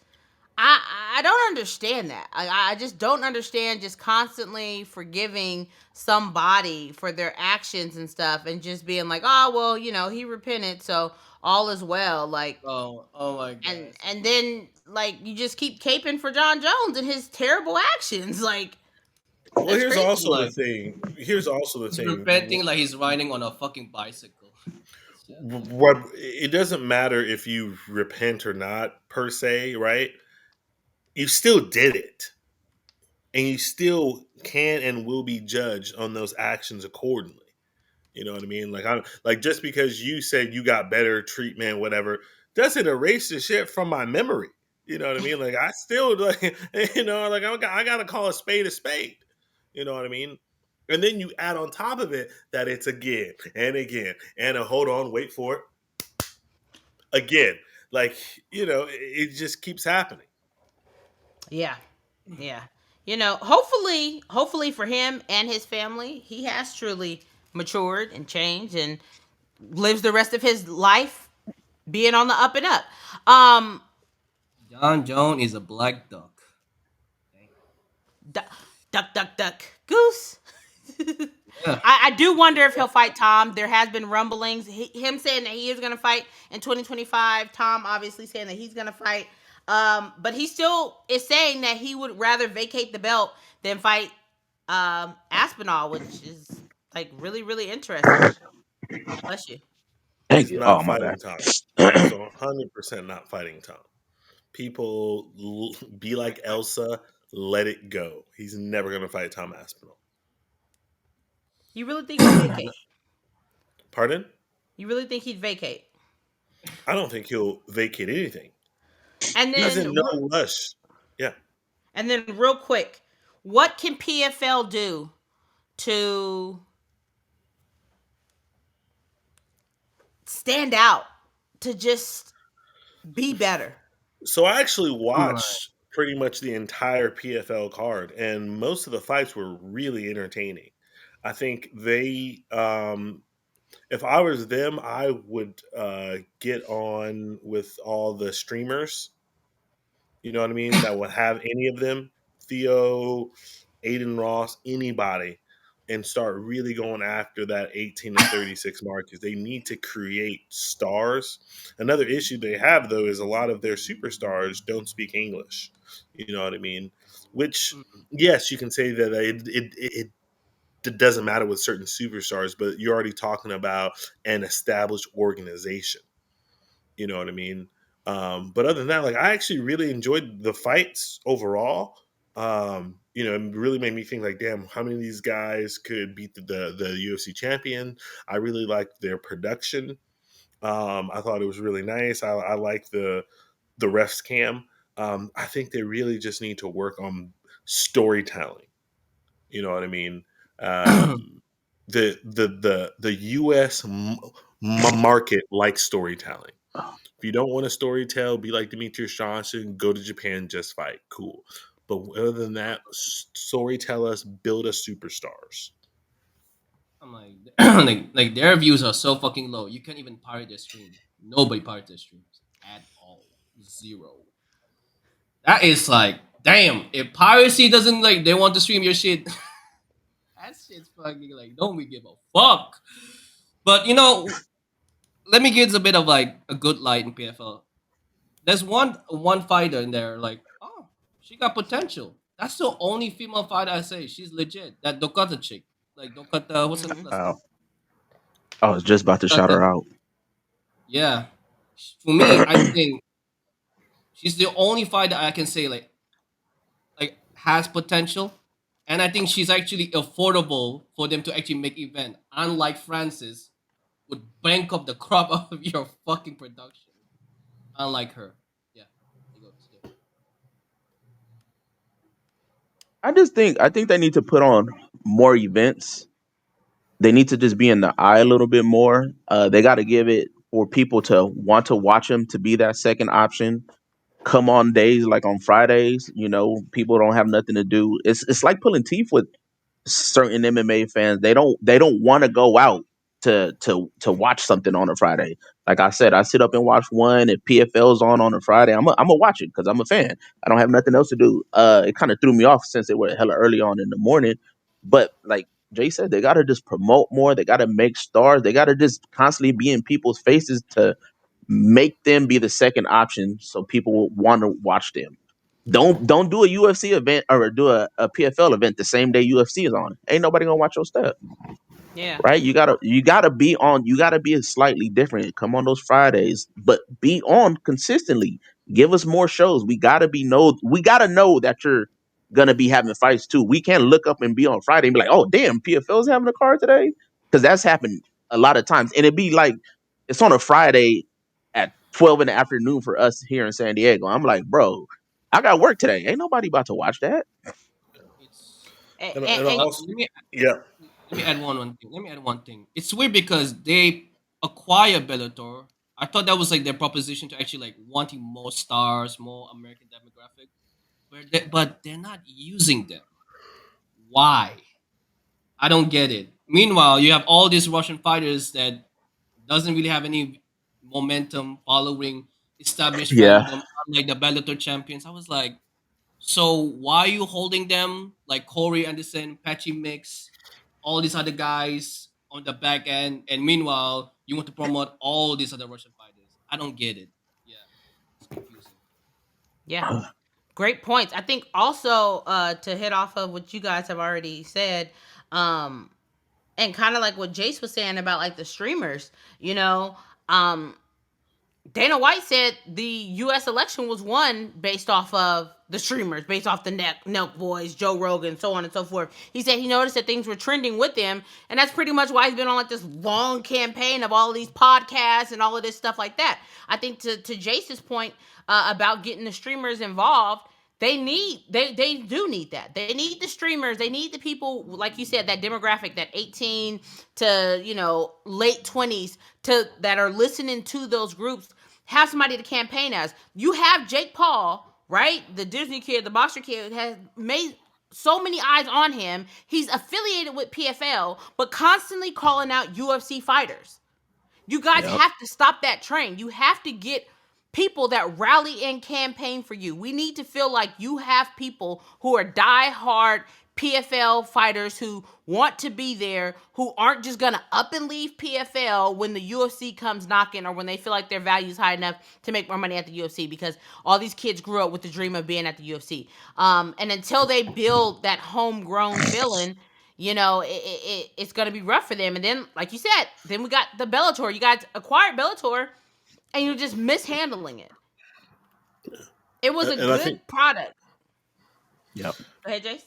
[SPEAKER 1] I don't understand that. I just don't understand just constantly forgiving somebody for their actions and stuff and just being like, oh well, you know, he repented, so all is well. Like,
[SPEAKER 2] oh my god.
[SPEAKER 1] and then like you just keep caping for John Jones and his terrible actions. Like,
[SPEAKER 3] Well,
[SPEAKER 1] that's
[SPEAKER 3] here's
[SPEAKER 1] crazy.
[SPEAKER 3] also the
[SPEAKER 2] Like,
[SPEAKER 3] thing. Here's also the
[SPEAKER 2] he's
[SPEAKER 3] thing.
[SPEAKER 2] repenting like he's riding on a fucking bicycle.
[SPEAKER 3] What it doesn't matter if you repent or not per se, right? You still did it, and you still can and will be judged on those actions accordingly. You know what I mean? Like, I'm like, just because you said you got better treatment, whatever, doesn't erase the shit from my memory. You know what I mean? Like, I still like, you know, like I gotta call a spade a spade. You know what I mean? And then you add on top of it that it's again and again and hold on, wait for it again. Like, you know, it just keeps happening.
[SPEAKER 1] Yeah. Yeah. You know, hopefully for him and his family, he has truly matured and changed and lives the rest of his life being on the up and up.
[SPEAKER 2] John Jones is a black duck.
[SPEAKER 1] Duck, goose.
[SPEAKER 2] Yeah.
[SPEAKER 1] I do wonder if he'll fight Tom. There has been rumblings, him saying that he is going to fight in 2025. Tom obviously saying that he's going to fight. But he still is saying that he would rather vacate the belt than fight Aspinall, which is like really, really interesting. Bless you.
[SPEAKER 4] Thank
[SPEAKER 3] He's
[SPEAKER 4] you.
[SPEAKER 3] not
[SPEAKER 4] Oh my
[SPEAKER 3] fighting
[SPEAKER 4] bad.
[SPEAKER 3] Tom. He's 100% not fighting Tom. People be like Elsa, let it go. He's never going to fight Tom Aspinall.
[SPEAKER 1] You really think he'd vacate?
[SPEAKER 3] Pardon?
[SPEAKER 1] You really think he'd vacate?
[SPEAKER 3] I don't think he'll vacate anything.
[SPEAKER 1] And
[SPEAKER 3] He's in
[SPEAKER 1] then,
[SPEAKER 3] no rush. Yeah.
[SPEAKER 1] and then, real quick, what can PFL do to stand out, to just be better?
[SPEAKER 3] So I actually watched pretty much the entire PFL card, and most of the fights were really entertaining. I think they, if I was them, I would get on with all the streamers. You know what I mean? That would have any of them, Theo, Aiden Ross, anybody, and start really going after that 18 to 36 mark because they need to create stars. Another issue they have, though, is a lot of their superstars don't speak English. You know what I mean? Which, yes, you can say that it it doesn't matter with certain superstars, but you're already talking about an established organization. You know what I mean? But other than that, like I actually really enjoyed the fights overall. It really made me think like, damn, how many of these guys could beat the UFC champion? I really liked their production. I thought it was really nice. I like the refs cam. I think they really just need to work on storytelling. You know what I mean? Um, the U.S. Market likes storytelling. If you don't want to story tell, be like Demetrius Johnson, go to Japan, just fight. Cool. But other than that, story tell us, build us superstars.
[SPEAKER 2] I'm like, like their views are so fucking low. You can't even pirate their stream. Nobody pirates their streams at all. Zero. That is like, damn. If piracy doesn't like, they want to stream your shit. That shit's fucking like, don't we give a fuck? But let me give a bit of like a good light in PFL. There's one fighter in there, like, oh, she got potential. That's the only female fighter I say she's legit. That Dokata chick, like Dokata, what's her
[SPEAKER 1] Mhm.
[SPEAKER 2] last name?
[SPEAKER 4] Wow. I was just about to shout
[SPEAKER 2] Dokata.
[SPEAKER 4] her out.
[SPEAKER 2] Yeah, for me, I think she's the only fighter I can say like has potential, and I think she's actually affordable for them to actually make event. Unlike Francis, would bank up the crop out of your fucking production. Unlike her, yeah, you go.
[SPEAKER 4] I think they need to put on more events. They need to just be in the eye a little bit more. They got to give it for people to want to watch them to be that second option. Come on days like on Fridays, people don't have nothing to do. It's like pulling teeth with certain MMA fans. They don't want to go out to watch something on a Friday. Like I said, I sit up and watch one. If PFL's on a Friday, I'm gonna watch it because I'm a fan. I don't have nothing else to do. It kind of threw me off since it was hella early on in the morning. But like Jay said, they gotta just promote more. They gotta make stars. They gotta just constantly be in people's faces to make them be the second option so people will want to watch them. Don't do a UFC event or do a PFL event the same day UFC is on. Ain't nobody gonna watch your stuff,
[SPEAKER 1] Yeah.
[SPEAKER 4] right? You gotta be slightly different. Come on those Fridays, but be on consistently. Give us more shows. We gotta know that you're gonna be having fights too. We can't look up and be on Friday and be like, oh damn, PFL's having a card today. Because that's happened a lot of times. And it'd be like it's on a Friday at 12 in the afternoon for us here in San Diego. I'm like, bro, I got work today. Ain't nobody about to watch that.
[SPEAKER 2] It's
[SPEAKER 1] And,
[SPEAKER 3] And
[SPEAKER 1] and,
[SPEAKER 3] also,
[SPEAKER 2] let me
[SPEAKER 3] yeah,
[SPEAKER 2] let me add one thing. Let me add one thing. It's weird because they acquire Bellator. I thought that was like their proposition to actually like wanting more stars, more American demographic, but they're not using them. Why? I don't get it. Meanwhile, you have all these Russian fighters that doesn't really have any momentum following established
[SPEAKER 4] Yeah.
[SPEAKER 2] fandom, unlike the Bellator champions. I was like, so why are you holding them like Corey Anderson, Patchy Mix, all these other guys on the back end, and meanwhile you want to promote all these other Russian fighters? I don't get it. Yeah, it's confusing.
[SPEAKER 1] yeah. Great points. I think also to hit off of what you guys have already said, um, and kind of like what Jace was saying about like the streamers, um, Dana White said the U.S. election was won based off of the streamers, based off the Nelk Boys, Joe Rogan, so on and so forth. He said he noticed that things were trending with them, and that's pretty much why he's been on like this long campaign of all of these podcasts and all of this stuff like that. I think to Jace's point about getting the streamers involved, they do need that. They need the streamers. They need the people like you said, that demographic, that 18 to late 20s to that are listening to those groups. Have somebody to campaign as. You have Jake Paul, right? The Disney kid, the boxer kid, has made so many eyes on him. He's affiliated with PFL, but constantly calling out UFC fighters. You guys
[SPEAKER 4] Yep.
[SPEAKER 1] have to stop that train. You have to get people that rally and campaign for you. We need to feel like you have people who are die-hard PFL fighters who want to be there, who aren't just going to up and leave PFL when the UFC comes knocking or when they feel like their value is high enough to make more money at the UFC, because all these kids grew up with the dream of being at the UFC. And until they build that homegrown feeling, it's going to be rough for them. And then, like you said, then we got the Bellator. You guys acquired Bellator, and you're just mishandling it. It was a good product.
[SPEAKER 4] Yep.
[SPEAKER 1] Go ahead, Jace.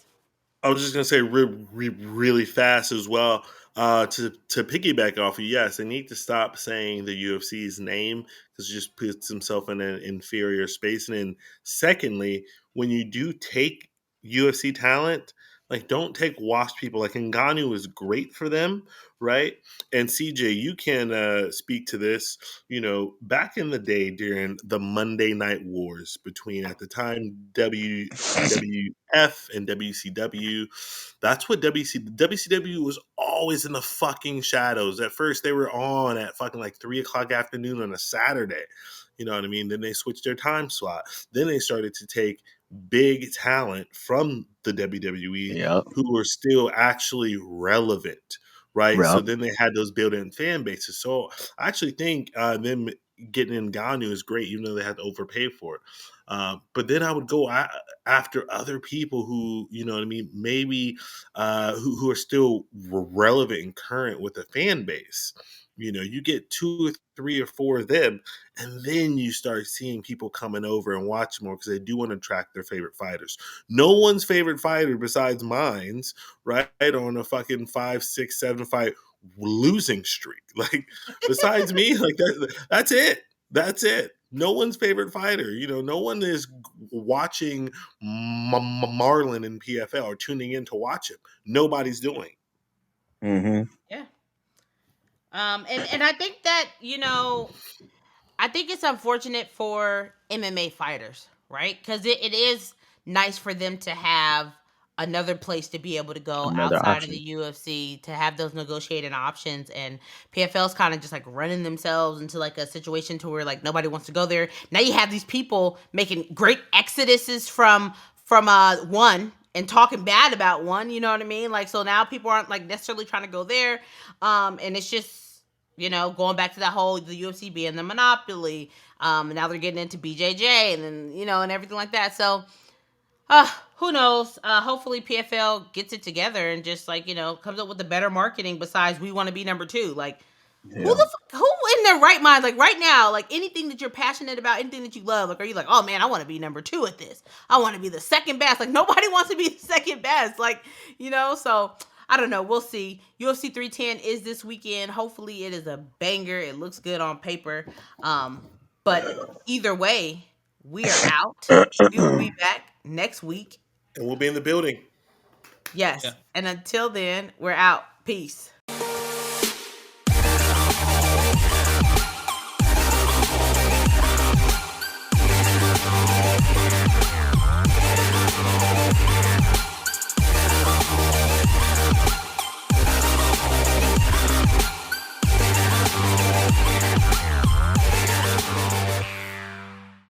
[SPEAKER 3] I was just gonna say really fast as well. To piggyback off of, yes, they need to stop saying the UFC's name because it just puts himself in an inferior space. And then secondly, when you do take UFC talent, like don't take washed people. Like Ngannou is great for them, right? And CJ, you can speak to this. Back in the day during the Monday Night Wars between at the time WWF and WCW. That's what WCW was always in the fucking shadows. At first, they were on at fucking like 3:00 afternoon on a Saturday. You know what I mean? Then they switched their time slot. Then they started to take big talent from the WWE
[SPEAKER 4] Yep.
[SPEAKER 3] who were still actually relevant, right?
[SPEAKER 4] Yep.
[SPEAKER 3] So then they had those built-in fan bases. So I actually think them getting in Ngannou is great, even though they had to overpay for it. But then I would go after other people who, you know what I mean, maybe who are still relevant and current with the fan base. You get 2 or 3 or 4 of them, and then you start seeing people coming over and watch more because they do want to attract their favorite fighters. No one's favorite fighter besides mine's, right? On a fucking 5, 6, 7 fight losing streak. Like besides me, like that's it. That's it. No one's favorite fighter. No one is watching Marlon in PFL or tuning in to watch him. Nobody's doing.
[SPEAKER 4] Mm-hmm.
[SPEAKER 1] Yeah. And I think that, I think it's unfortunate for MMA fighters, right? Because it is nice for them to have another place to be able to go
[SPEAKER 4] Another
[SPEAKER 1] outside
[SPEAKER 4] option.
[SPEAKER 1] of the UFC, to have those negotiating options. And PFL's kind of just like running themselves into like a situation to where like nobody wants to go there. Now you have these people making great exoduses from one and talking bad about one, you know what I mean? Like, so now people aren't like necessarily trying to go there. And it's just, going back to that whole the UFC being the monopoly. Now they're getting into BJJ and then, and everything like that. So who knows? Hopefully PFL gets it together and just like, comes up with the better marketing besides we want to be number 2. Like
[SPEAKER 4] Yeah.
[SPEAKER 1] who in their right mind, like right now, like anything that you're passionate about, anything that you love, like are you like, oh man, I want to be number 2 at this. I want to be the second best. Like nobody wants to be the second best. Like, so I don't know. We'll see. UFC 310 is this weekend. Hopefully it is a banger. It looks good on paper. But either way, we are out. We will be back next week.
[SPEAKER 3] And we'll be in the building.
[SPEAKER 1] Yes.
[SPEAKER 2] Yeah.
[SPEAKER 1] And until then, we're out. Peace.